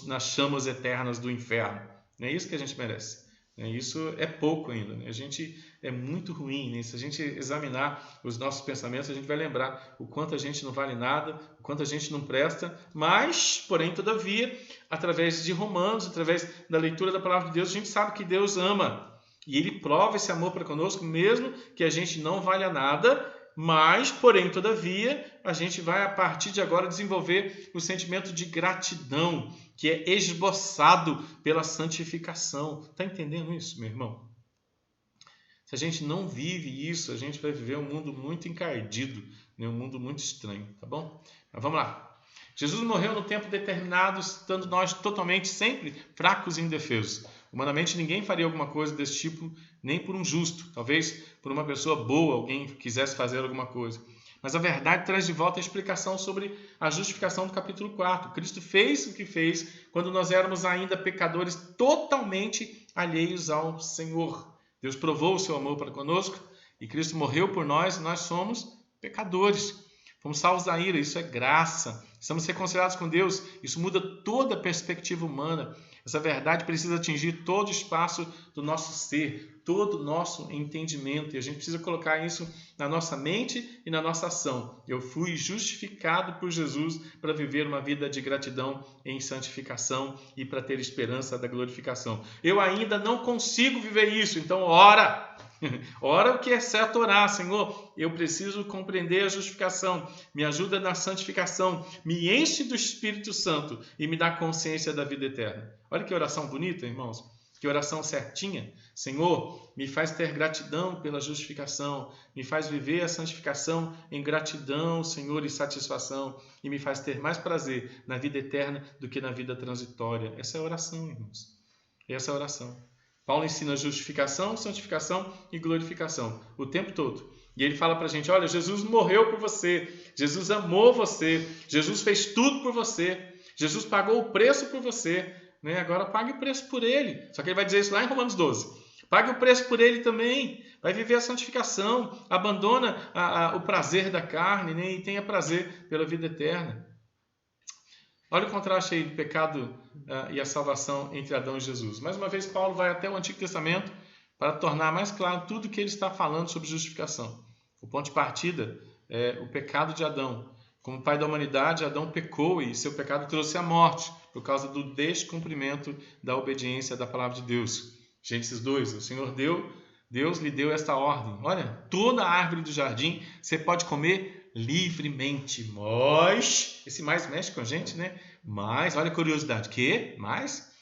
nas chamas eternas do inferno. É isso que a gente merece. Isso é pouco ainda. Né? A gente é muito ruim. Né? Se a gente examinar os nossos pensamentos, a gente vai lembrar o quanto a gente não vale nada, o quanto a gente não presta, mas, porém, todavia, através de Romanos, através da leitura da palavra de Deus, a gente sabe que Deus ama. E Ele prova esse amor para conosco, mesmo que a gente não valha nada, mas, porém, todavia, a gente vai, a partir de agora, desenvolver o sentimento de gratidão, que é esboçado pela santificação. Está entendendo isso, meu irmão? Se a gente não vive isso, a gente vai viver um mundo muito encardido, um mundo muito estranho, tá bom? Mas vamos lá. Jesus morreu no tempo determinado, estando nós totalmente, sempre fracos e indefesos. Humanamente, ninguém faria alguma coisa desse tipo, nem por um justo. Talvez por uma pessoa boa, alguém quisesse fazer alguma coisa. Mas a verdade traz de volta a explicação sobre a justificação do capítulo 4. Cristo fez o que fez quando nós éramos ainda pecadores totalmente alheios ao Senhor. Deus provou o seu amor para conosco e Cristo morreu por nós e nós somos pecadores. Fomos salvos da ira, isso é graça. Estamos reconciliados com Deus, isso muda toda a perspectiva humana. Essa verdade precisa atingir todo o espaço do nosso ser, todo o nosso entendimento. E a gente precisa colocar isso na nossa mente e na nossa ação. Eu fui justificado por Jesus para viver uma vida de gratidão em santificação e para ter esperança da glorificação. Eu ainda não consigo viver isso, então ora! Ora o que é certo orar: Senhor, eu preciso compreender a justificação, me ajuda na santificação, me enche do Espírito Santo e me dá consciência da vida eterna. Olha que oração bonita, irmãos, que oração certinha. Senhor, me faz ter gratidão pela justificação, me faz viver a santificação em gratidão, Senhor, e satisfação, e me faz ter mais prazer na vida eterna do que na vida transitória. Essa é a oração, irmãos, essa é a oração. Paulo ensina justificação, santificação e glorificação o tempo todo. E ele fala para a gente: olha, Jesus morreu por você, Jesus amou você, Jesus fez tudo por você, Jesus pagou o preço por você, né? Agora pague o preço por ele. Só que ele vai dizer isso lá em Romanos 12. Pague o preço por ele também, vai viver a santificação, abandona o prazer da carne, né? E tenha prazer pela vida eterna. Olha o contraste aí do pecado e a salvação entre Adão e Jesus. Mais uma vez, Paulo vai até o Antigo Testamento para tornar mais claro tudo o que ele está falando sobre justificação. O ponto de partida é o pecado de Adão. Como pai da humanidade, Adão pecou e seu pecado trouxe a morte por causa do descumprimento da obediência da palavra de Deus. Gênesis 2, o Senhor Deus lhe deu esta ordem: olha, toda a árvore do jardim você pode comer livremente, mas, esse mais mexe com a gente, né? Mas, olha a curiosidade, que? Mas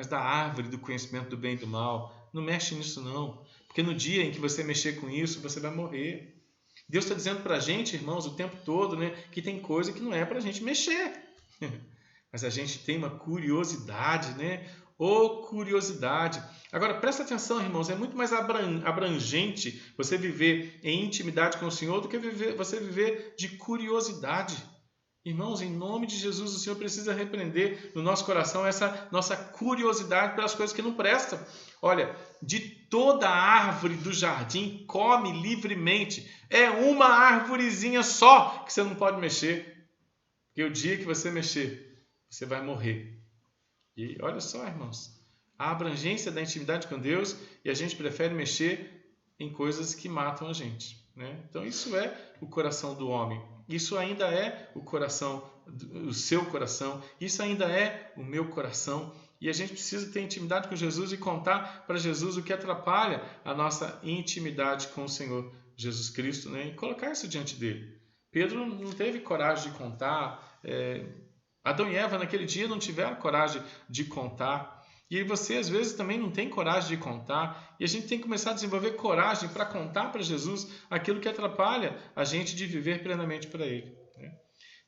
da árvore do conhecimento do bem e do mal, não mexe nisso não, Porque no dia em que você mexer com isso, você vai morrer. Deus está dizendo para a gente, irmãos, o tempo todo, né, que tem coisa que não é para a gente mexer. Mas a gente tem uma curiosidade, né? Curiosidade. Agora, presta atenção, irmãos, é muito mais abrangente você viver em intimidade com o Senhor do que você viver de curiosidade. Irmãos, em nome de Jesus, o Senhor precisa repreender no nosso coração essa nossa curiosidade pelas coisas que não prestam. Olha, de toda árvore do jardim, come livremente. É uma árvorezinha só que você não pode mexer. Porque o dia que você mexer, você vai morrer. E olha só, irmãos, a abrangência da intimidade com Deus, e a gente prefere mexer em coisas que matam a gente, né? Então isso é o coração do homem. Isso ainda é o seu coração. Isso ainda é o meu coração. E a gente precisa ter intimidade com Jesus e contar para Jesus o que atrapalha a nossa intimidade com o Senhor Jesus Cristo, né? E colocar isso diante dele. Pedro não teve coragem de contar. Adão e Eva naquele dia não tiveram coragem de contar. E você às vezes também não tem coragem de contar. E a gente tem que começar a desenvolver coragem para contar para Jesus aquilo que atrapalha a gente de viver plenamente para Ele.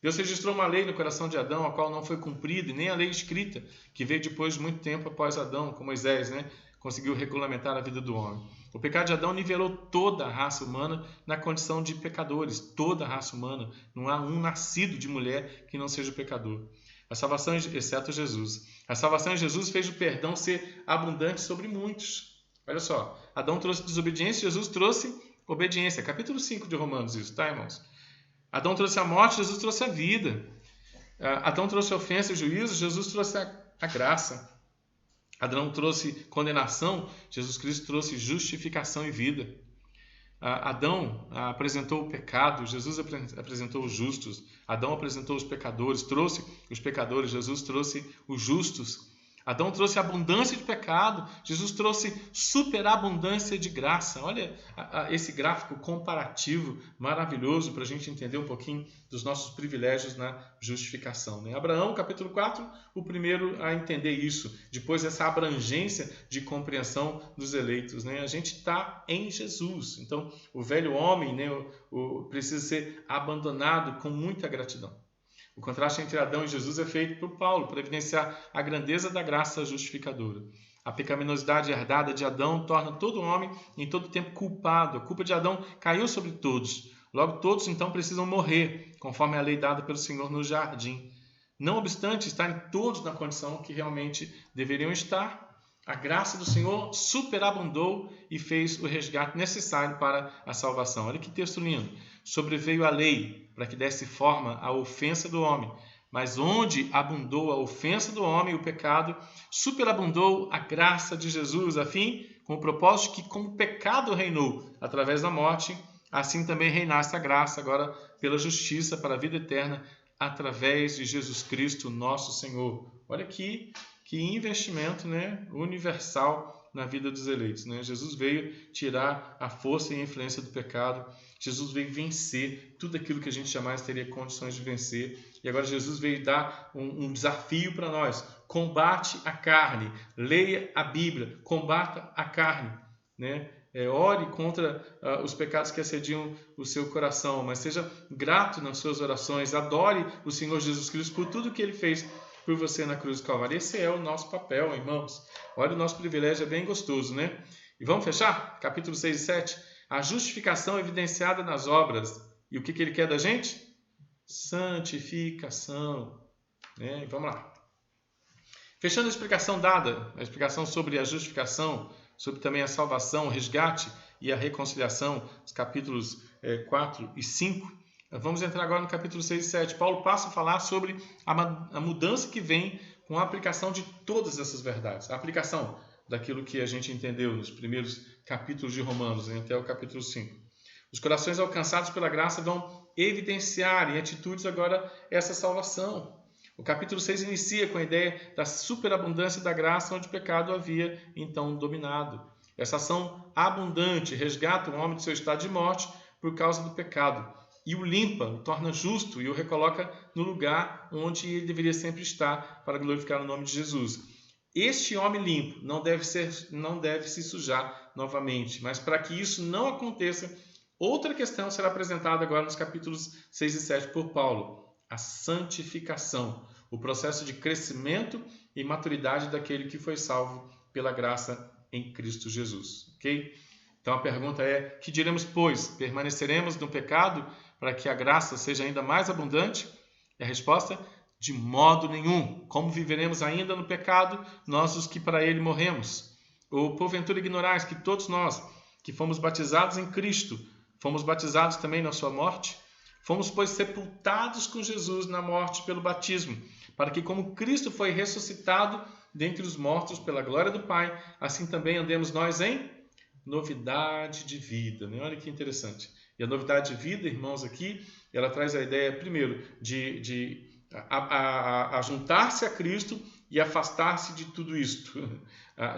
Deus registrou uma lei no coração de Adão, a qual não foi cumprida, e nem a lei escrita, que veio depois de muito tempo após Adão, com Moisés, né? Conseguiu regulamentar a vida do homem. O pecado de Adão nivelou toda a raça humana na condição de pecadores. Toda a raça humana. Não há um nascido de mulher que não seja pecador. A salvação, exceto Jesus. A salvação em Jesus fez o perdão ser abundante sobre muitos. Olha só, Adão trouxe desobediência, Jesus trouxe obediência. Capítulo 5 de Romanos, isso, tá, irmãos? Adão trouxe a morte, Jesus trouxe a vida. Adão trouxe a ofensa e juízo, Jesus trouxe a graça. Adão trouxe condenação, Jesus Cristo trouxe justificação e vida. Adão apresentou o pecado, Jesus apresentou os justos. Adão apresentou os pecadores, trouxe os pecadores, Jesus trouxe os justos. Adão trouxe abundância de pecado, Jesus trouxe superabundância de graça. Olha esse gráfico comparativo maravilhoso para a gente entender um pouquinho dos nossos privilégios na justificação, né? Abraão, capítulo 4, o primeiro a entender isso, depois essa abrangência de compreensão dos eleitos, né? A gente está em Jesus, então o velho homem, né, precisa ser abandonado com muita gratidão. O contraste entre Adão e Jesus é feito por Paulo, para evidenciar a grandeza da graça justificadora. A pecaminosidade herdada de Adão torna todo homem em todo tempo culpado. A culpa de Adão caiu sobre todos. Logo, todos então precisam morrer, conforme a lei dada pelo Senhor no jardim. Não obstante estarem todos na condição que realmente deveriam estar, a graça do Senhor superabundou e fez o resgate necessário para a salvação. Olha que texto lindo. Sobreveio a lei para que desse forma à ofensa do homem. Mas onde abundou a ofensa do homem, o pecado, superabundou a graça de Jesus, a fim, com o propósito que, como o pecado reinou através da morte, assim também reinasse a graça, agora pela justiça, para a vida eterna, através de Jesus Cristo, nosso Senhor. Olha aqui, que investimento, né, universal na vida dos eleitos, né? Jesus veio tirar a força e a influência do pecado. Jesus veio vencer tudo aquilo que a gente jamais teria condições de vencer. E agora Jesus veio dar um desafio para nós. Combate a carne. Leia a Bíblia. Combata a carne, né? Ore contra os pecados que assediam o seu coração, mas seja grato nas suas orações. Adore o Senhor Jesus Cristo por tudo que Ele fez por você na cruz do Calvário. Esse é o nosso papel, irmãos. Olha, o nosso privilégio é bem gostoso, né? E vamos fechar? Capítulo 6 e 7. A justificação evidenciada nas obras. E o que Ele quer da gente? Santificação. Né? E vamos lá. Fechando a explicação dada, a explicação sobre a justificação, sobre também a salvação, o resgate e a reconciliação, os capítulos 4 e 5, vamos entrar agora no capítulo 6 e 7. Paulo passa a falar sobre a mudança que vem com a aplicação de todas essas verdades. A aplicação daquilo que a gente entendeu nos primeiros capítulos de Romanos, né, até o capítulo 5. Os corações alcançados pela graça vão evidenciar em atitudes agora essa salvação. O capítulo 6 inicia com a ideia da superabundância da graça, onde o pecado havia então dominado. Essa ação abundante resgata o homem do seu estado de morte por causa do pecado e o limpa, o torna justo e o recoloca no lugar onde ele deveria sempre estar para glorificar o nome de Jesus. este homem limpo não deve se sujar novamente. Mas para que isso não aconteça, outra questão será apresentada agora nos capítulos 6 e 7 por Paulo. A santificação, o processo de crescimento e maturidade daquele que foi salvo pela graça em Cristo Jesus. Ok? Então a pergunta é, que diremos, pois? Permaneceremos no pecado para que a graça seja ainda mais abundante? E a resposta, de modo nenhum. Como viveremos ainda no pecado, nós os que para ele morremos? Ou porventura ignorais que todos nós, que fomos batizados em Cristo, fomos batizados também na sua morte? Fomos, pois, sepultados com Jesus na morte pelo batismo, para que, como Cristo foi ressuscitado dentre os mortos pela glória do Pai, assim também andemos nós em novidade de vida. Né? Olha que interessante. E a novidade de vida, irmãos, aqui, ela traz a ideia, primeiro, de juntar-se a Cristo e afastar-se de tudo isto.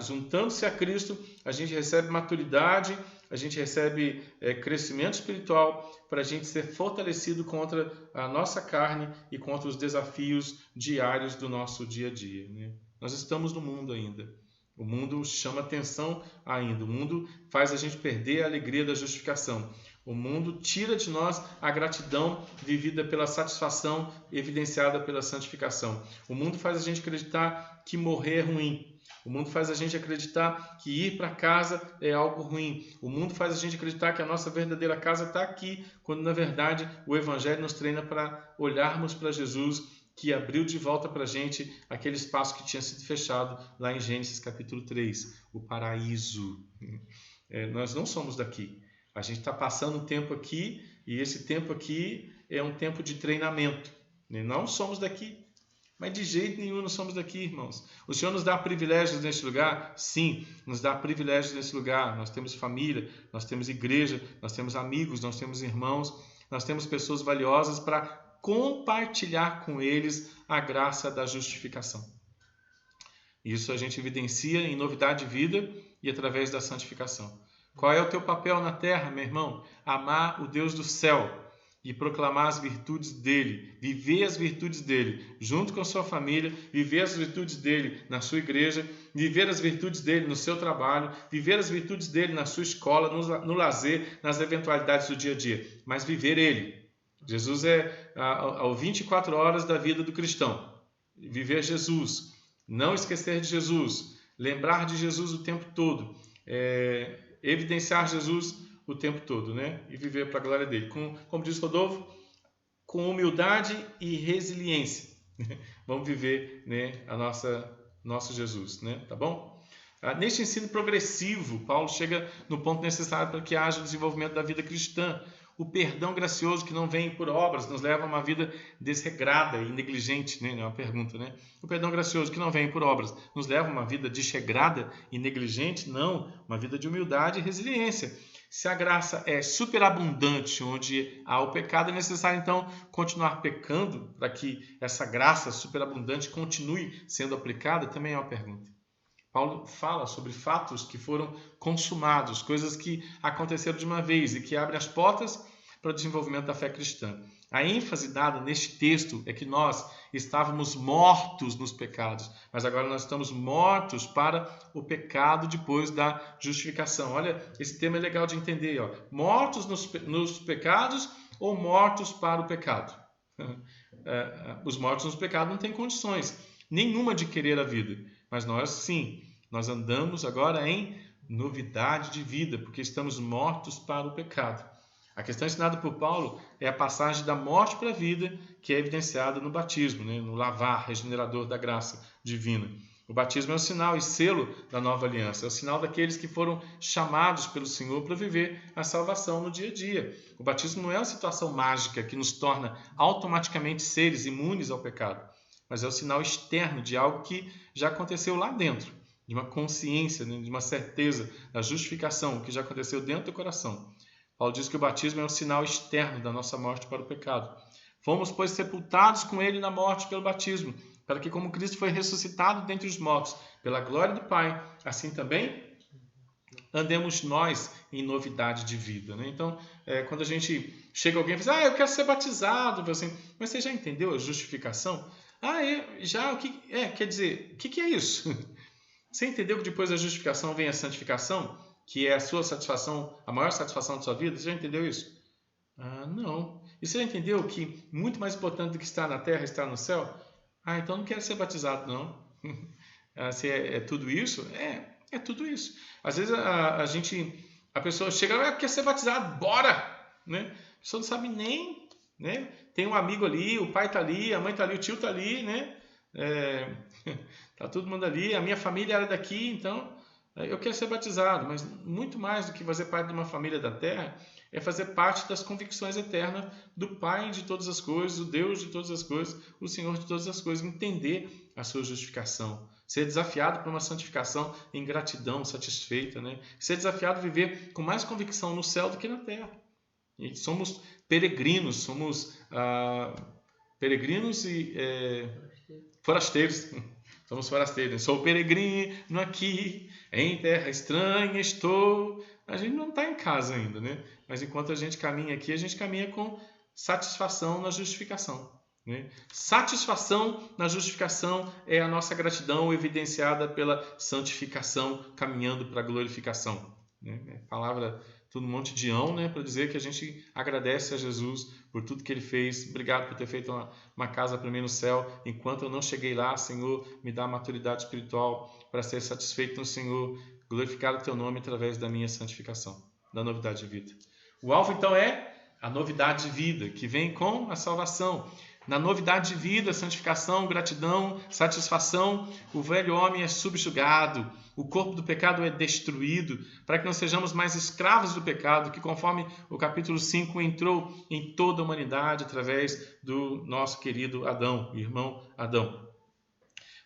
Juntando-se a Cristo, a gente recebe maturidade, a gente recebe crescimento espiritual para a gente ser fortalecido contra a nossa carne e contra os desafios diários do nosso dia a dia. Né? Nós estamos no mundo ainda. O mundo chama atenção ainda. O mundo faz a gente perder a alegria da justificação. O mundo tira de nós a gratidão vivida pela satisfação evidenciada pela santificação. O mundo faz a gente acreditar que morrer é ruim. O mundo faz a gente acreditar que ir para casa é algo ruim. O mundo faz a gente acreditar que a nossa verdadeira casa está aqui, quando na verdade o Evangelho nos treina para olharmos para Jesus, que abriu de volta para a gente aquele espaço que tinha sido fechado lá em Gênesis capítulo 3, o paraíso. Nós não somos daqui. A gente está passando um tempo aqui e esse tempo aqui é um tempo de treinamento. Não somos daqui, mas de jeito nenhum não somos daqui, irmãos. O Senhor nos dá privilégios neste lugar? Sim, nos dá privilégios nesse lugar. Nós temos família, nós temos igreja, nós temos amigos, nós temos irmãos, nós temos pessoas valiosas para compartilhar com eles a graça da justificação. Isso a gente evidencia em novidade de vida e através da santificação. Qual é o teu papel na terra, meu irmão? Amar o Deus do céu e proclamar as virtudes dele, viver as virtudes dele junto com a sua família, viver as virtudes dele na sua igreja, viver as virtudes dele no seu trabalho, viver as virtudes dele na sua escola, no lazer, nas eventualidades do dia a dia, mas viver ele. Jesus é ao 24 horas da vida do cristão. Viver Jesus, não esquecer de Jesus, lembrar de Jesus o tempo todo, evidenciar Jesus o tempo todo, né? E viver para a glória dele. Como diz Rodolfo, com humildade e resiliência. Vamos viver, né, nosso Jesus, né? Tá bom? Neste ensino progressivo, Paulo chega no ponto necessário para que haja o desenvolvimento da vida cristã. O perdão gracioso que não vem por obras nos leva a uma vida desregrada e negligente, né? É uma pergunta, né? O perdão gracioso que não vem por obras nos leva a uma vida desregrada e negligente? Não, uma vida de humildade e resiliência. Se a graça é superabundante onde há o pecado, é necessário então continuar pecando para que essa graça superabundante continue sendo aplicada? Também é uma pergunta. Paulo fala sobre fatos que foram consumados, coisas que aconteceram de uma vez e que abrem as portas para o desenvolvimento da fé cristã. A ênfase dada neste texto é que nós estávamos mortos nos pecados, mas agora nós estamos mortos para o pecado depois da justificação. Olha, esse tema é legal de entender. Ó. Mortos nos pecados ou mortos para o pecado? Os mortos nos pecados não têm condições nenhuma de querer a vida. Mas nós, sim, nós andamos agora em novidade de vida, porque estamos mortos para o pecado. A questão ensinada por Paulo é a passagem da morte para a vida, que é evidenciada no batismo, né? No lavar regenerador da graça divina. O batismo é o sinal e selo da nova aliança, é o sinal daqueles que foram chamados pelo Senhor para viver a salvação no dia a dia. O batismo não é uma situação mágica que nos torna automaticamente seres imunes ao pecado, mas é o sinal externo de algo que já aconteceu lá dentro, de uma consciência, né, de uma certeza da justificação, que já aconteceu dentro do coração. Paulo diz que o batismo é o sinal externo da nossa morte para o pecado. Fomos, pois, sepultados com ele na morte pelo batismo, para que, como Cristo foi ressuscitado dentre os mortos pela glória do Pai, assim também andemos nós em novidade de vida. Né? Então, quando a gente chega alguém e diz, eu quero ser batizado, assim, mas você já entendeu a justificação? Já, quer dizer, o que é isso? Você entendeu que depois da justificação vem a santificação, que é a sua satisfação, a maior satisfação da sua vida? Você já entendeu isso? Não. E você já entendeu que muito mais importante do que estar na terra é estar no céu? Então não quero ser batizado, não. Se é tudo isso? É tudo isso. Às vezes a pessoa chega, quer ser batizado, bora! Né? A pessoa não sabe nem, né? Tem um amigo ali, o pai está ali, a mãe está ali, o tio está ali, né? Tá todo mundo ali, a minha família era daqui, então eu quero ser batizado, mas muito mais do que fazer parte de uma família da terra é fazer parte das convicções eternas do Pai de todas as coisas, o Deus de todas as coisas, o Senhor de todas as coisas, entender a sua justificação, ser desafiado por uma santificação em gratidão, satisfeita, né? Ser desafiado a viver com mais convicção no céu do que na terra. E somos peregrinos, somos peregrinos e forasteiros. Somos forasteiros. Sou peregrino aqui, em terra estranha estou. A gente não está em casa ainda, né? Mas enquanto a gente caminha aqui, a gente caminha com satisfação na justificação. Né? Satisfação na justificação é a nossa gratidão evidenciada pela santificação, caminhando para a glorificação. Né? Palavra, tudo um monte de ão, né? Para dizer que a gente agradece a Jesus por tudo que Ele fez. Obrigado por ter feito uma casa para mim no céu. Enquanto eu não cheguei lá, Senhor, me dá maturidade espiritual para ser satisfeito no Senhor, glorificar o Teu nome através da minha santificação, da novidade de vida. O alvo, então, é a novidade de vida, que vem com a salvação. Na novidade de vida, santificação, gratidão, satisfação, o velho homem é subjugado, o corpo do pecado é destruído, para que não sejamos mais escravos do pecado, que conforme o capítulo 5 entrou em toda a humanidade através do nosso querido Adão, o irmão Adão.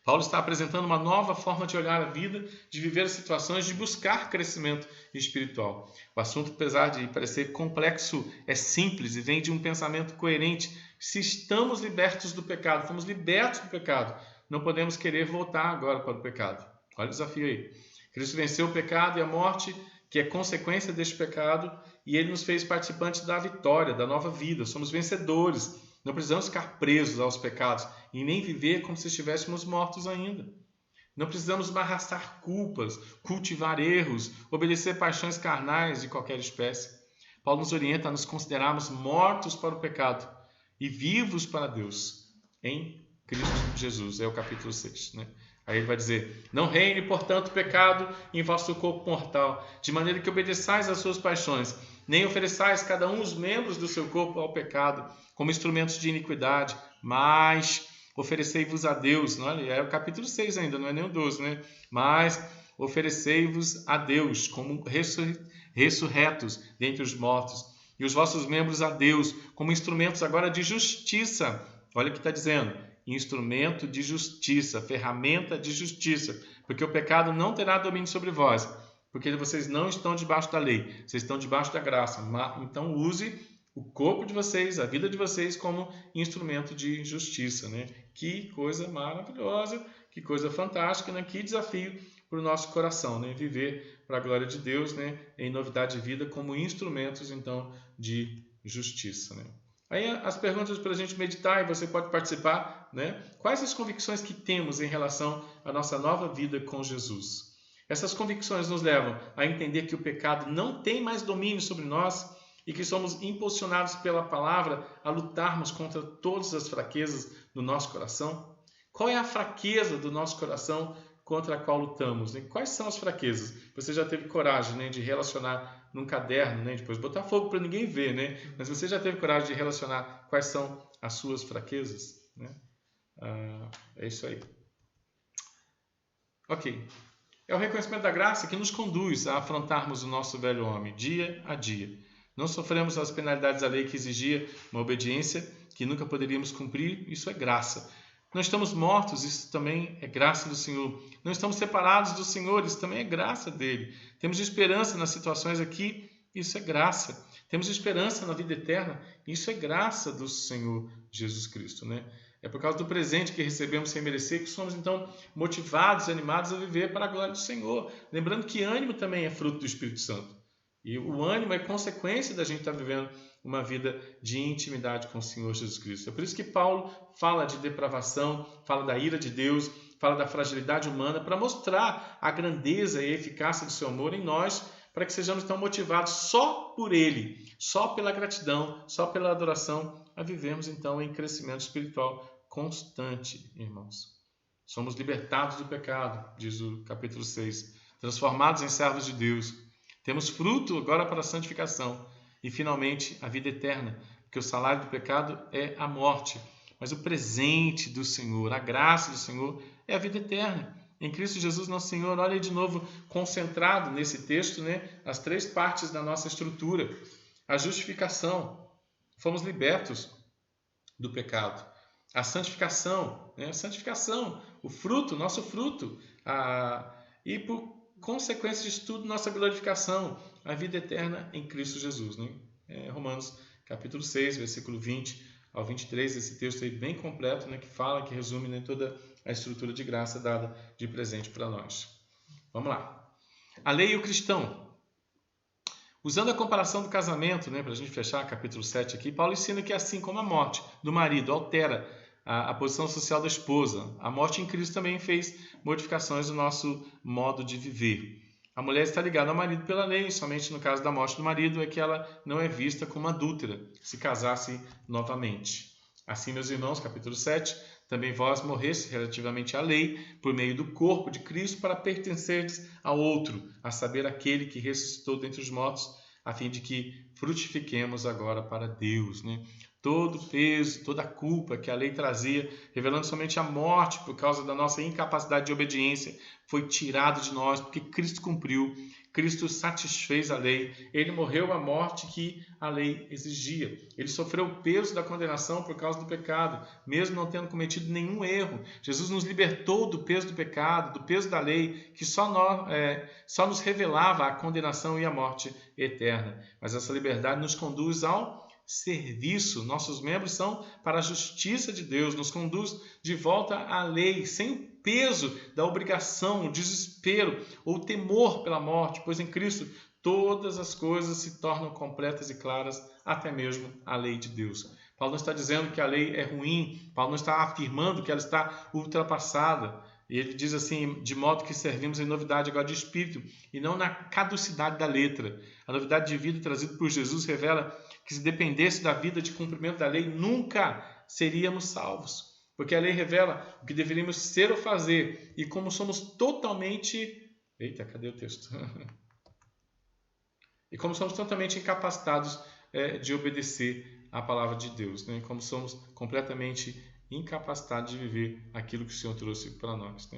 Paulo está apresentando uma nova forma de olhar a vida, de viver as situações, de buscar crescimento espiritual. O assunto, apesar de parecer complexo, é simples e vem de um pensamento coerente. Se estamos libertos do pecado, fomos libertos do pecado, não podemos querer voltar agora para o pecado. Olha o desafio aí. Cristo venceu o pecado e a morte, que é consequência deste pecado, e Ele nos fez participantes da vitória, da nova vida. Somos vencedores. Não precisamos ficar presos aos pecados e nem viver como se estivéssemos mortos ainda. Não precisamos arrastar culpas, cultivar erros, obedecer paixões carnais de qualquer espécie. Paulo nos orienta a nos considerarmos mortos para o pecado e vivos para Deus em Cristo Jesus. É o capítulo 6, né? Aí ele vai dizer: não reine, portanto, o pecado em vosso corpo mortal, de maneira que obedeçais às suas paixões, nem ofereçais cada um os membros do seu corpo ao pecado, como instrumentos de iniquidade, mas oferecei-vos a Deus. Olha, é o capítulo 6 ainda, não é nem o 12, né? Mas oferecei-vos a Deus como ressurretos dentre os mortos, e os vossos membros a Deus como instrumentos agora de justiça. Olha o que está dizendo: instrumento de justiça, ferramenta de justiça, porque o pecado não terá domínio sobre vós, porque vocês não estão debaixo da lei, vocês estão debaixo da graça. Então use o corpo de vocês, a vida de vocês, como instrumento de justiça, né? Que coisa maravilhosa, que coisa fantástica, né? Que desafio para o nosso coração, né? Viver para a glória de Deus, né? Em novidade de vida, como instrumentos, então, de justiça, né? Aí as perguntas para a gente meditar, e você pode participar, né? Quais as convicções que temos em relação à nossa nova vida com Jesus? Essas convicções nos levam a entender que o pecado não tem mais domínio sobre nós e que somos impulsionados pela palavra a lutarmos contra todas as fraquezas do nosso coração. Qual é a fraqueza do nosso coração contra a qual lutamos? Né? Quais são as fraquezas? Você já teve coragem, né, de relacionar num caderno, né, depois botar fogo para ninguém ver, né? Mas você já teve coragem de relacionar quais são as suas fraquezas? Né? É isso aí. Ok. É o reconhecimento da graça que nos conduz a afrontarmos o nosso velho homem dia a dia. Não sofremos as penalidades da lei que exigia uma obediência que nunca poderíamos cumprir. Isso é graça. Não estamos mortos, isso também é graça do Senhor. Não estamos separados do Senhor, isso também é graça dele. Temos esperança nas situações aqui, isso é graça. Temos esperança na vida eterna, isso é graça do Senhor Jesus Cristo, né? É por causa do presente que recebemos sem merecer que somos, então, motivados e animados a viver para a glória do Senhor. Lembrando que ânimo também é fruto do Espírito Santo. E o ânimo é consequência da gente estar vivendo uma vida de intimidade com o Senhor Jesus Cristo. É por isso que Paulo fala de depravação, fala da ira de Deus, fala da fragilidade humana, para mostrar a grandeza e a eficácia do seu amor em nós, para que sejamos tão motivados só por Ele, só pela gratidão, só pela adoração, a vivermos então em crescimento espiritual constante, irmãos. Somos libertados do pecado, diz o capítulo 6, transformados em servos de Deus. Temos fruto agora para a santificação e, finalmente, a vida eterna, porque o salário do pecado é a morte, mas o presente do Senhor, a graça do Senhor, é a vida eterna. Em Cristo Jesus, nosso Senhor, olha aí de novo, concentrado nesse texto, as 3 partes da nossa estrutura. A justificação, fomos libertos do pecado. A santificação, o fruto, nosso fruto. E por consequência disso tudo, nossa glorificação, a vida eterna em Cristo Jesus. Romanos capítulo 6, versículo 20 ao 23, esse texto aí bem completo, que fala, que resume toda a estrutura de graça dada de presente para nós. Vamos lá. A lei e o cristão. Usando a comparação do casamento, para a gente fechar capítulo 7 aqui, Paulo ensina que assim como a morte do marido altera a posição social da esposa, a morte em Cristo também fez modificações do nosso modo de viver. A mulher está ligada ao marido pela lei, somente no caso da morte do marido é que ela não é vista como adúltera, se casasse novamente. Assim, meus irmãos, capítulo 7, também vós morreste relativamente à lei, por meio do corpo de Cristo, para pertencerdes ao outro, a saber, aquele que ressuscitou dentre os mortos, a fim de que frutifiquemos agora para Deus. Todo o peso, toda a culpa que a lei trazia, revelando somente a morte por causa da nossa incapacidade de obediência, foi tirado de nós, porque Cristo cumpriu, Cristo satisfez a lei, Ele morreu a morte que a lei exigia. Ele sofreu o peso da condenação por causa do pecado, mesmo não tendo cometido nenhum erro. Jesus nos libertou do peso do pecado, do peso da lei, que só nos revelava a condenação e a morte eterna. Mas essa liberdade nos conduz ao serviço. Nossos membros são para a justiça de Deus, nos conduz de volta à lei, sem o peso da obrigação, o desespero ou o temor pela morte, pois em Cristo todas as coisas se tornam completas e claras, até mesmo a lei de Deus. Paulo não está dizendo que a lei é ruim, Paulo não está afirmando que ela está ultrapassada. Ele diz assim, de modo que servimos em novidade agora de espírito e não na caducidade da letra. A novidade de vida trazida por Jesus revela que se dependesse da vida de cumprimento da lei, nunca seríamos salvos. Porque a lei revela o que deveríamos ser ou fazer. E como somos totalmente... Eita, cadê o texto? E como somos totalmente incapacitados de obedecer à palavra de Deus. Como somos completamente incapacitados de viver aquilo que o Senhor trouxe para nós.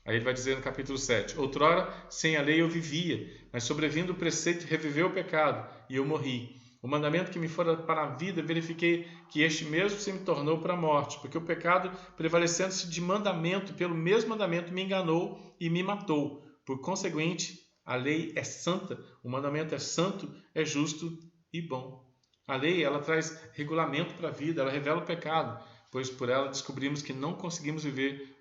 Aí ele vai dizer no capítulo 7, outrora, sem a lei eu vivia, mas sobrevindo o preceito, reviveu o pecado, e eu morri. O mandamento que me fora para a vida, verifiquei que este mesmo se me tornou para a morte, porque o pecado, prevalecendo-se de mandamento, pelo mesmo mandamento, me enganou e me matou. Por conseguinte, a lei é santa, o mandamento é santo, é justo e bom. A lei, ela traz regulamento para a vida, ela revela o pecado, pois por ela descobrimos que não conseguimos viver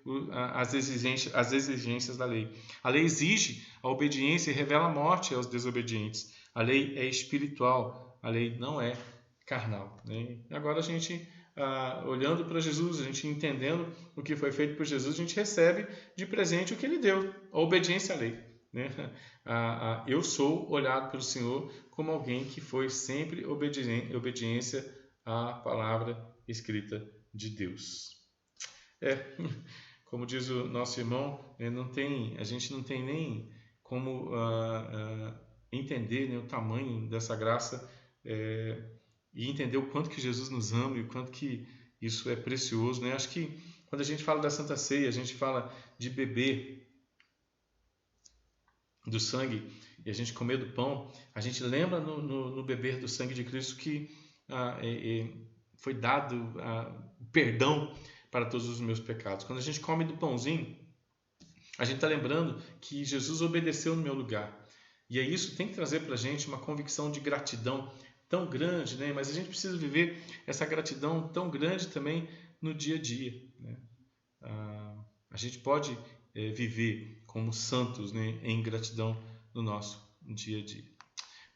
as exigências da lei. A lei exige a obediência e revela a morte aos desobedientes. A lei é espiritual, a lei não é carnal. E agora a gente, olhando para Jesus, a gente entendendo o que foi feito por Jesus, a gente recebe de presente o que Ele deu, a obediência à lei. Eu sou olhado pelo Senhor como alguém que foi sempre obediência à palavra escrita de Deus. Como diz o nosso irmão, a gente não tem nem como entender o tamanho dessa graça e entender o quanto que Jesus nos ama e o quanto que isso é precioso. Acho que quando a gente fala da Santa Ceia, a gente fala de beber do sangue e a gente comer do pão, a gente lembra no beber do sangue de Cristo que foi dado perdão para todos os meus pecados. Quando a gente come do pãozinho, a gente está lembrando que Jesus obedeceu no meu lugar. E isso tem que trazer para a gente uma convicção de gratidão tão grande, mas a gente precisa viver essa gratidão tão grande também no dia a dia. A gente pode viver como santos em gratidão no nosso dia a dia.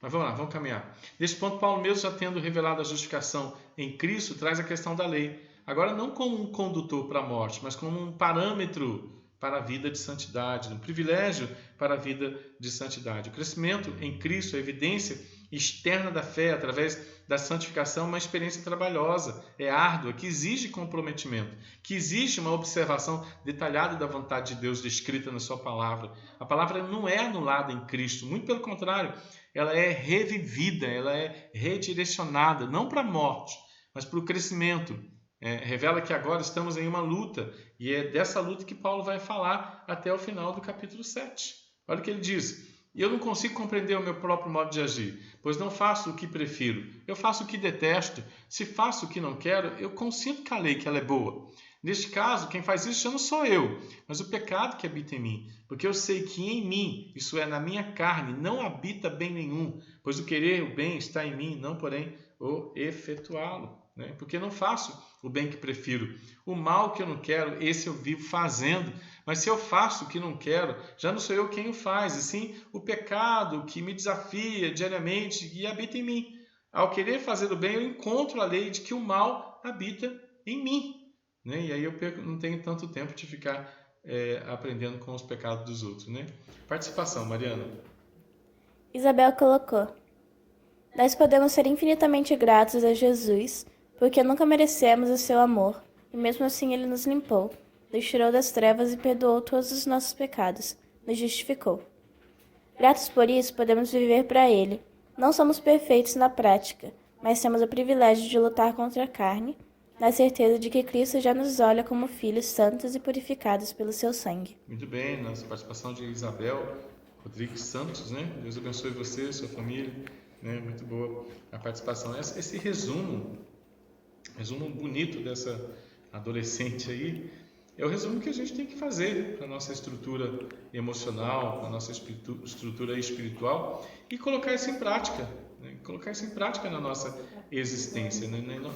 Mas vamos lá, vamos caminhar. Nesse ponto, Paulo, mesmo já tendo revelado a justificação em Cristo, traz a questão da lei. Agora, não como um condutor para a morte, mas como um parâmetro para a vida de santidade, um privilégio para a vida de santidade. O crescimento em Cristo é a evidência externa da fé através da santificação, uma experiência trabalhosa, é árdua, que exige comprometimento, que exige uma observação detalhada da vontade de Deus descrita na sua palavra. A palavra não é anulada em Cristo, muito pelo contrário, ela é revivida, ela é redirecionada, não para a morte, mas para o crescimento. Revela que agora estamos em uma luta, e é dessa luta que Paulo vai falar até o final do capítulo 7. Olha o que ele diz: eu não consigo compreender o meu próprio modo de agir, pois não faço o que prefiro, eu faço o que detesto. Se faço o que não quero, eu consinto com a lei que ela é boa. Neste caso, quem faz isso já não sou eu, mas o pecado que habita em mim, porque eu sei que em mim, isso é, na minha carne, não habita bem nenhum, pois o querer o bem está em mim, não porém o efetuá-lo. Porque não faço o bem que prefiro. O mal que eu não quero, esse eu vivo fazendo. Mas se eu faço o que não quero, já não sou eu quem o faz, e sim o pecado que me desafia diariamente e habita em mim. Ao querer fazer o bem, eu encontro a lei de que o mal habita em mim. E aí eu não tenho tanto tempo de ficar aprendendo com os pecados dos outros. Participação, Mariana. Isabel colocou: nós podemos ser infinitamente gratos a Jesus, porque nunca merecemos o seu amor, e mesmo assim ele nos limpou, nos tirou das trevas e perdoou todos os nossos pecados, nos justificou. Gratos por isso, podemos viver para ele. Não somos perfeitos na prática, mas temos o privilégio de lutar contra a carne, na certeza de que Cristo já nos olha como filhos santos e purificados pelo seu sangue. Muito bem, nossa participação de Isabel Rodrigues Santos, Deus abençoe você, sua família, muito boa a participação. Esse resumo bonito dessa adolescente aí, é o resumo que a gente tem que fazer para a nossa estrutura emocional, para a nossa estrutura espiritual, e colocar isso em prática, colocar isso em prática na nossa existência.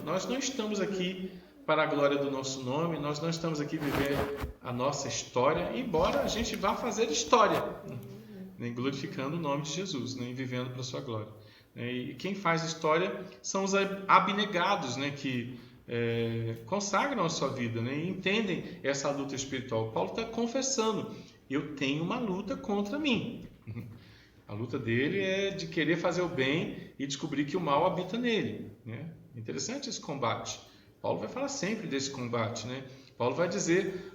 Nós não estamos aqui para a glória do nosso nome, nós não estamos aqui viver a nossa história, embora a gente vá fazer história, glorificando o nome de Jesus, e vivendo para a sua glória. E quem faz história são os abnegados, que consagram a sua vida, e entendem essa luta espiritual. Paulo está confessando: eu tenho uma luta contra mim. A luta dele é de querer fazer o bem e descobrir que o mal habita nele. Interessante esse combate. Paulo vai falar sempre desse combate, Paulo vai dizer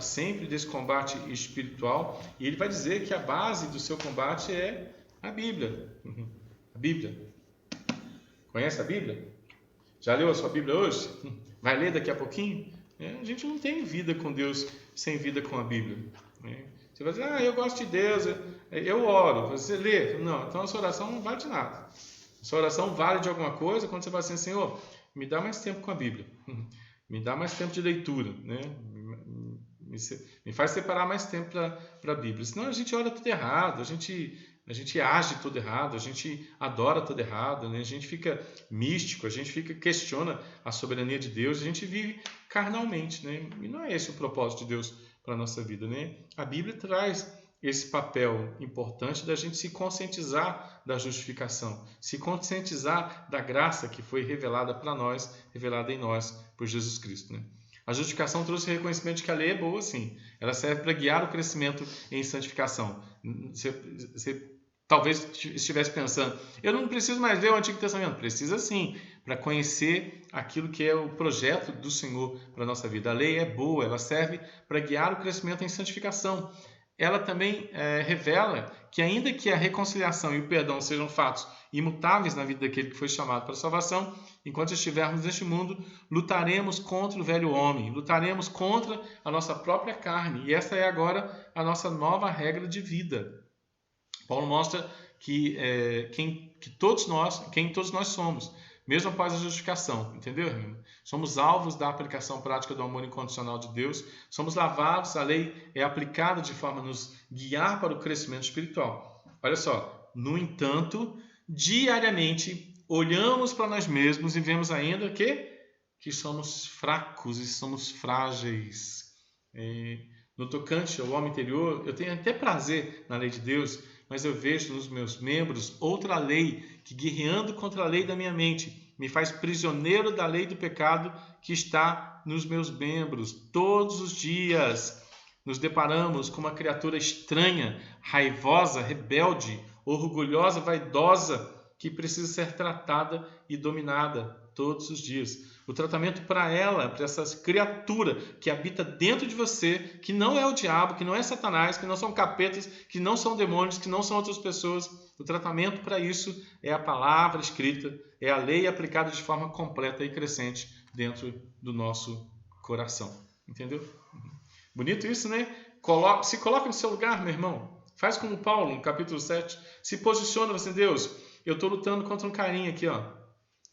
sempre desse combate espiritual, e ele vai dizer que a base do seu combate é a Bíblia. A Bíblia. Conhece a Bíblia? Já leu a sua Bíblia hoje? Vai ler daqui a pouquinho? A gente não tem vida com Deus sem vida com a Bíblia. Você vai dizer: eu gosto de Deus, eu oro. Você lê? Não, então a sua oração não vale de nada. A sua oração vale de alguma coisa quando você fala assim: Senhor, me dá mais tempo com a Bíblia. Me dá mais tempo de leitura. Me faz separar mais tempo para a Bíblia. Senão a gente ora tudo errado, a gente age tudo errado, a gente adora tudo errado, a gente fica místico, a gente questiona a soberania de Deus, a gente vive carnalmente, E não é esse o propósito de Deus para a nossa vida, A Bíblia traz esse papel importante da gente se conscientizar da justificação, se conscientizar da graça que foi revelada para nós, revelada em nós por Jesus Cristo, A justificação trouxe o reconhecimento de que a lei é boa, sim. Ela serve para guiar o crescimento em santificação. Você talvez estivesse pensando: eu não preciso mais ler o Antigo Testamento. Precisa sim, para conhecer aquilo que é o projeto do Senhor para a nossa vida. A lei é boa, ela serve para guiar o crescimento em santificação. Ela também revela que, ainda que a reconciliação e o perdão sejam fatos imutáveis na vida daquele que foi chamado para a salvação, enquanto estivermos neste mundo, lutaremos contra o velho homem, lutaremos contra a nossa própria carne, e essa é agora a nossa nova regra de vida. Paulo mostra quem todos nós somos, mesmo após a justificação, entendeu, irmão? Somos alvos da aplicação prática do amor incondicional de Deus, somos lavados, a lei é aplicada de forma a nos guiar para o crescimento espiritual. Olha só, no entanto, diariamente olhamos para nós mesmos e vemos ainda que somos fracos e somos frágeis. No tocante ao homem interior, eu tenho até prazer na lei de Deus, mas eu vejo nos meus membros outra lei que, guerreando contra a lei da minha mente, me faz prisioneiro da lei do pecado que está nos meus membros. Todos os dias nos deparamos com uma criatura estranha, raivosa, rebelde, orgulhosa, vaidosa, que precisa ser tratada e dominada todos os dias. O tratamento para ela, para essa criatura que habita dentro de você, que não é o diabo, que não é Satanás, que não são capetas, que não são demônios, que não são outras pessoas, o tratamento para isso é a palavra escrita, é a lei aplicada de forma completa e crescente dentro do nosso coração. Entendeu? Bonito isso, né? Se coloca no seu lugar, meu irmão. Faz como Paulo, no capítulo 7. Se posiciona você, Deus, eu estou lutando contra um carinha aqui, ó.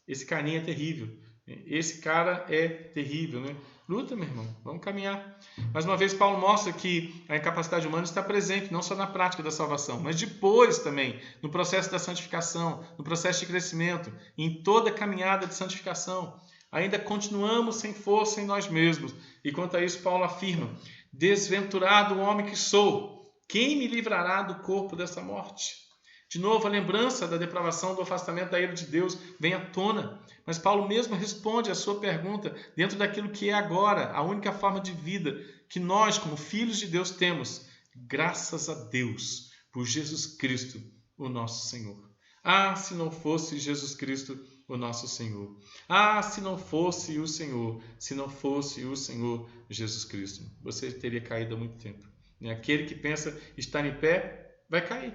Esse carinha é terrível. Esse cara é terrível, né? Luta, meu irmão. Vamos caminhar. Mais uma vez, Paulo mostra que a incapacidade humana está presente, não só na prática da salvação, mas depois também, no processo da santificação, no processo de crescimento, em toda a caminhada de santificação. Ainda continuamos sem força em nós mesmos. E quanto a isso, Paulo afirma: desventurado o homem que sou, quem me livrará do corpo dessa morte? De novo, a lembrança da depravação, do afastamento da ira de Deus vem à tona. Mas Paulo mesmo responde a sua pergunta dentro daquilo que é agora a única forma de vida que nós, como filhos de Deus, temos. Graças a Deus por Jesus Cristo, o nosso Senhor. Ah, se não fosse Jesus Cristo, o nosso Senhor. Ah, se não fosse o Senhor, se não fosse o Senhor Jesus Cristo, você teria caído há muito tempo. Aquele que pensa estar em pé, vai cair.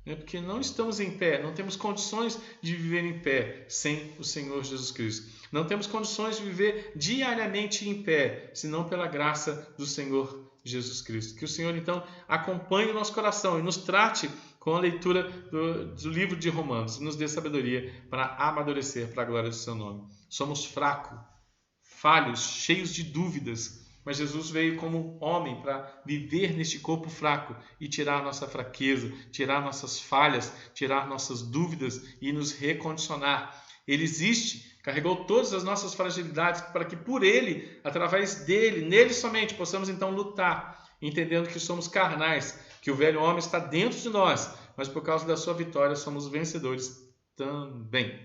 Porque não estamos em pé, não temos condições de viver em pé sem o Senhor Jesus Cristo. Não temos condições de viver diariamente em pé, senão pela graça do Senhor Jesus Cristo. Que o Senhor, então, acompanhe o nosso coração e nos trate com a leitura do livro de Romanos, e nos dê sabedoria para amadurecer para a glória do seu nome. Somos fracos, falhos, cheios de dúvidas, mas Jesus veio como homem para viver neste corpo fraco e tirar nossa fraqueza, tirar nossas falhas, tirar nossas dúvidas e nos recondicionar. Ele existe, carregou todas as nossas fragilidades para que por Ele, através dele, nele somente, possamos então lutar, entendendo que somos carnais, que o velho homem está dentro de nós, mas por causa da sua vitória somos vencedores também.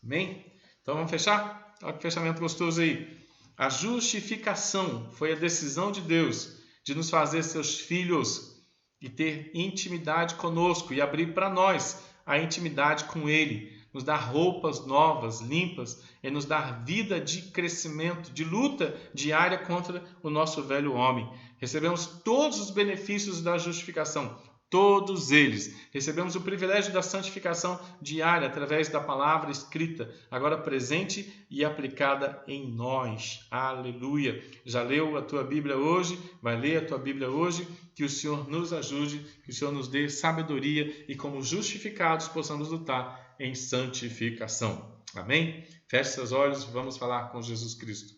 Amém? Então vamos fechar? Olha que fechamento gostoso aí. A justificação foi a decisão de Deus de nos fazer seus filhos e ter intimidade conosco e abrir para nós a intimidade com Ele, nos dar roupas novas, limpas e nos dar vida de crescimento, de luta diária contra o nosso velho homem. Recebemos todos os benefícios da justificação, todos eles. Recebemos o privilégio da santificação diária através da palavra escrita, agora presente e aplicada em nós. Aleluia! Já leu a tua Bíblia hoje? Vai ler a tua Bíblia hoje? Que o Senhor nos ajude, que o Senhor nos dê sabedoria e como justificados possamos lutar em santificação. Amém? Feche seus olhos, vamos falar com Jesus Cristo.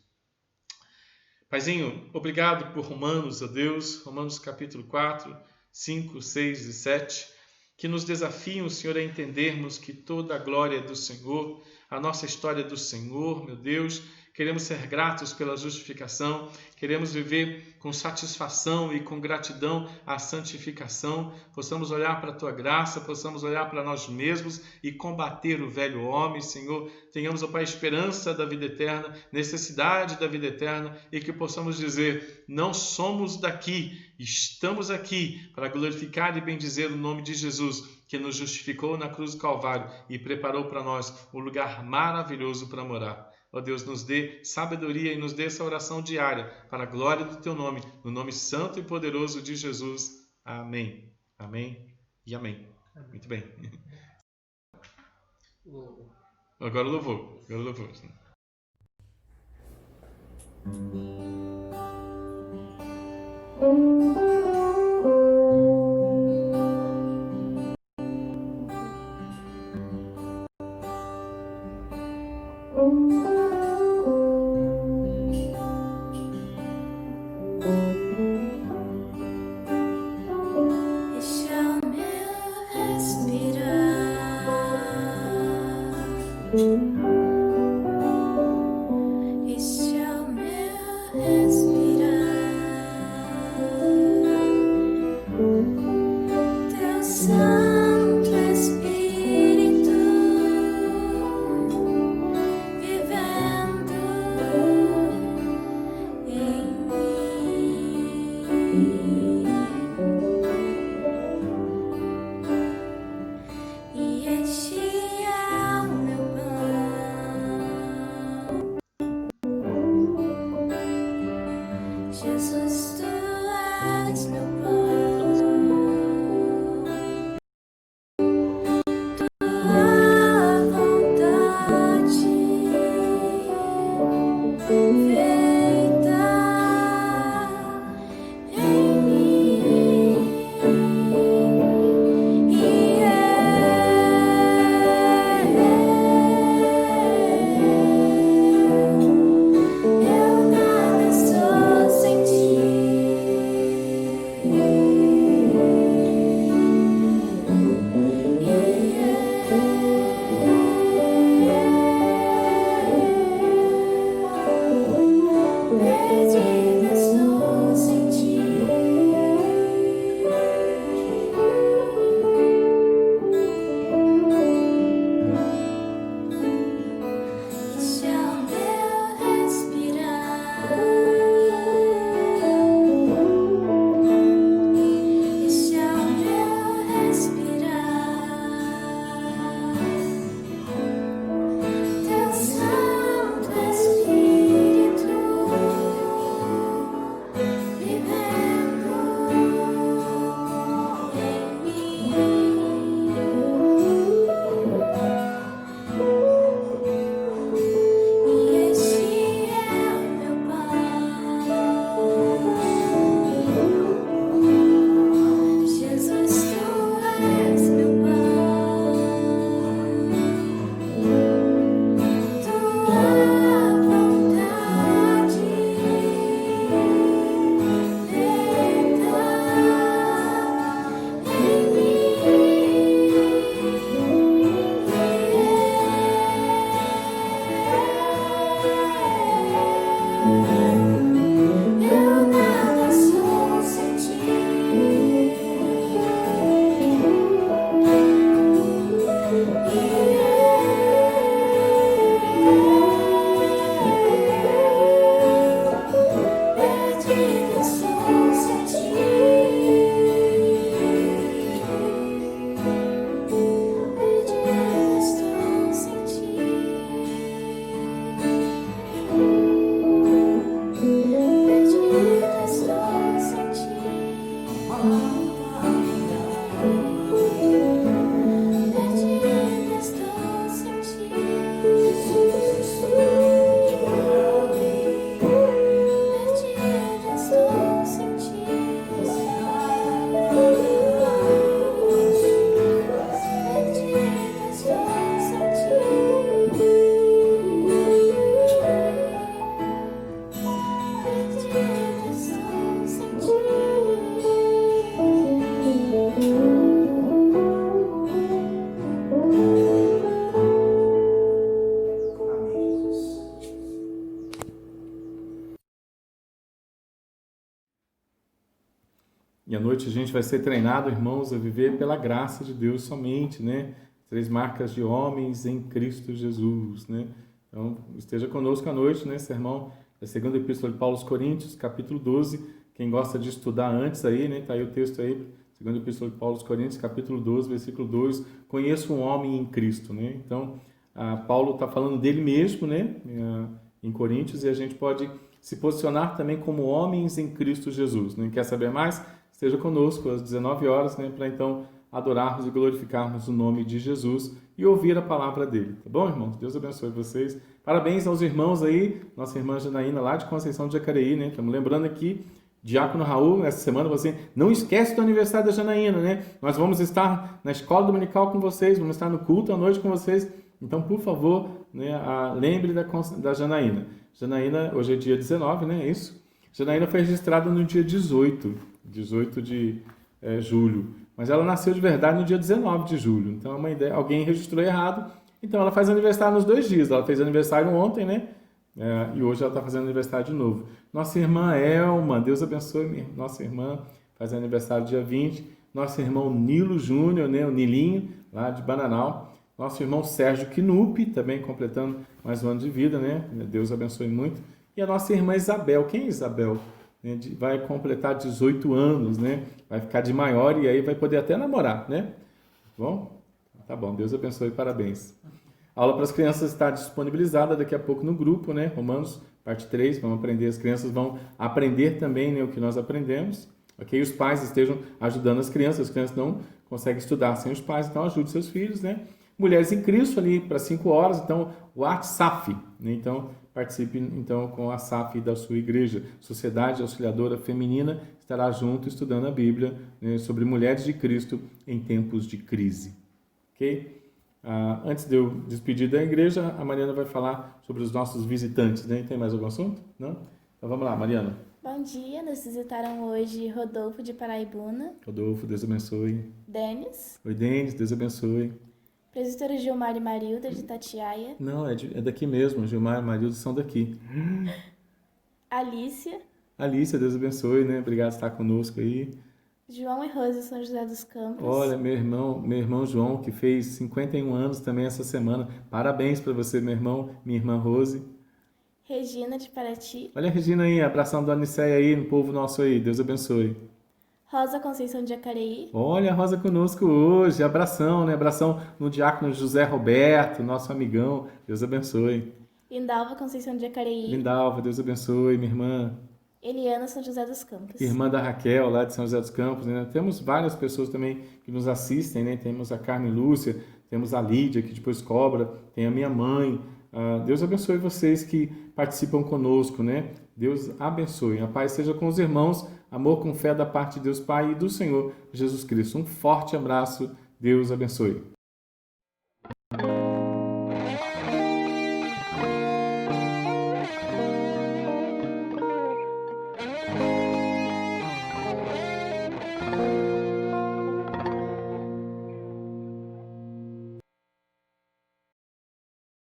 Paizinho, obrigado por Romanos, ó Deus, Romanos capítulo 4, 5, 6 e 7, que nos desafiam, Senhor, a entendermos que toda a glória é do Senhor, a nossa história é do Senhor, meu Deus. Queremos ser gratos pela justificação, queremos viver com satisfação e com gratidão à santificação, possamos olhar para a Tua graça, possamos olhar para nós mesmos e combater o velho homem, Senhor. Tenhamos, ó Pai, esperança da vida eterna, necessidade da vida eterna e que possamos dizer, não somos daqui, estamos aqui para glorificar e bendizer o nome de Jesus, que nos justificou na cruz do Calvário e preparou para nós um lugar maravilhoso para morar. Ó Deus, nos dê sabedoria e nos dê essa oração diária para a glória do Teu nome, no nome santo e poderoso de Jesus. Amém. Amém e amém. Muito bem. Agora o louvor. Agora o louvor. Viver E à noite a gente vai ser treinado, irmãos, a viver pela graça de Deus somente, né? 3 marcas de homens em Cristo Jesus, né? Então, esteja conosco à noite, né? Sermão da segunda epístola de Paulo aos Coríntios, capítulo 12. Quem gosta de estudar antes aí, né? Tá aí o texto aí, segunda epístola de Paulo aos Coríntios, capítulo 12, versículo 2. Conheço um homem em Cristo, né? Então, Paulo está falando dele mesmo, né? Em Coríntios, e a gente pode se posicionar também como homens em Cristo Jesus, né? Quer saber mais? Esteja conosco às 19 horas, né? Para então adorarmos e glorificarmos o nome de Jesus e ouvir a palavra dele. Tá bom, irmãos? Deus abençoe vocês. Parabéns aos irmãos aí, nossa irmã Janaína lá de Conceição de Jacareí, né? Estamos lembrando aqui, Diácono Raul, essa semana você não esquece do aniversário da Janaína, né? Nós vamos estar na escola dominical com vocês, vamos estar no culto à noite com vocês. Então, por favor, né, lembre da Janaína. Janaína, hoje é dia 19, né? É isso? Janaína foi registrada no dia 18 de julho. Mas ela nasceu de verdade no dia 19 de julho. Então, é uma ideia, alguém registrou errado. Então, ela faz aniversário nos 2 dias. Ela fez aniversário ontem, né? E hoje ela está fazendo aniversário de novo. Nossa irmã Elma, Deus abençoe. Nossa irmã faz aniversário dia 20. Nosso irmão Nilo Júnior, né? O Nilinho, lá de Bananal. Nosso irmão Sérgio Knupp, também completando mais um ano de vida, né? Deus abençoe muito. E a nossa irmã Isabel. Quem é Isabel? Vai completar 18 anos, né? Vai ficar de maior e aí vai poder até namorar, né? Bom? Tá bom, Deus abençoe, parabéns. A aula para as crianças está disponibilizada daqui a pouco no grupo, né? Romanos, parte 3, vamos aprender, as crianças vão aprender também, né, o que nós aprendemos. Ok? Os pais estejam ajudando as crianças não conseguem estudar sem os pais, então ajude seus filhos, né? Mulheres em Cristo ali para 5 horas, então o ArtSAF, né? Então participe então com a SAF da sua igreja. Sociedade Auxiliadora Feminina estará junto estudando a Bíblia, né, sobre mulheres de Cristo em tempos de crise. Ok? Antes de eu despedir da igreja, a Mariana vai falar sobre os nossos visitantes, né? Tem mais algum assunto? Não? Então vamos lá, Mariana. Bom dia, nos visitaram hoje Rodolfo de Paraibuna. Rodolfo, Deus abençoe. Denis. Oi, Denis, Deus abençoe. Presbítero Gilmar e Marilda de Itatiaia. Não, é daqui mesmo, Gilmar e Marilda são daqui. Alícia. Alícia, Deus abençoe, né? Obrigado por estar conosco aí. João e Rose, São José dos Campos. Olha, meu irmão João, que fez 51 anos também essa semana. Parabéns para você, meu irmão, minha irmã Rose. Regina de Paraty. Olha a Regina aí, abração da Aniceia aí, no povo nosso aí. Deus abençoe. Rosa Conceição de Jacareí. Olha a Rosa conosco hoje. Abração, né? Abração no diácono José Roberto, nosso amigão. Deus abençoe. Lindalva Conceição de Jacareí. Lindalva, Deus abençoe, minha irmã. Eliana, São José dos Campos. Irmã da Raquel, lá de São José dos Campos, né? Temos várias pessoas também que nos assistem, né? Temos a Carmen Lúcia, temos a Lídia, que depois cobra, tem a minha mãe. Deus abençoe vocês que participam conosco, né? Deus abençoe. A paz seja com os irmãos, amor com fé da parte de Deus Pai e do Senhor Jesus Cristo. Um forte abraço, Deus abençoe.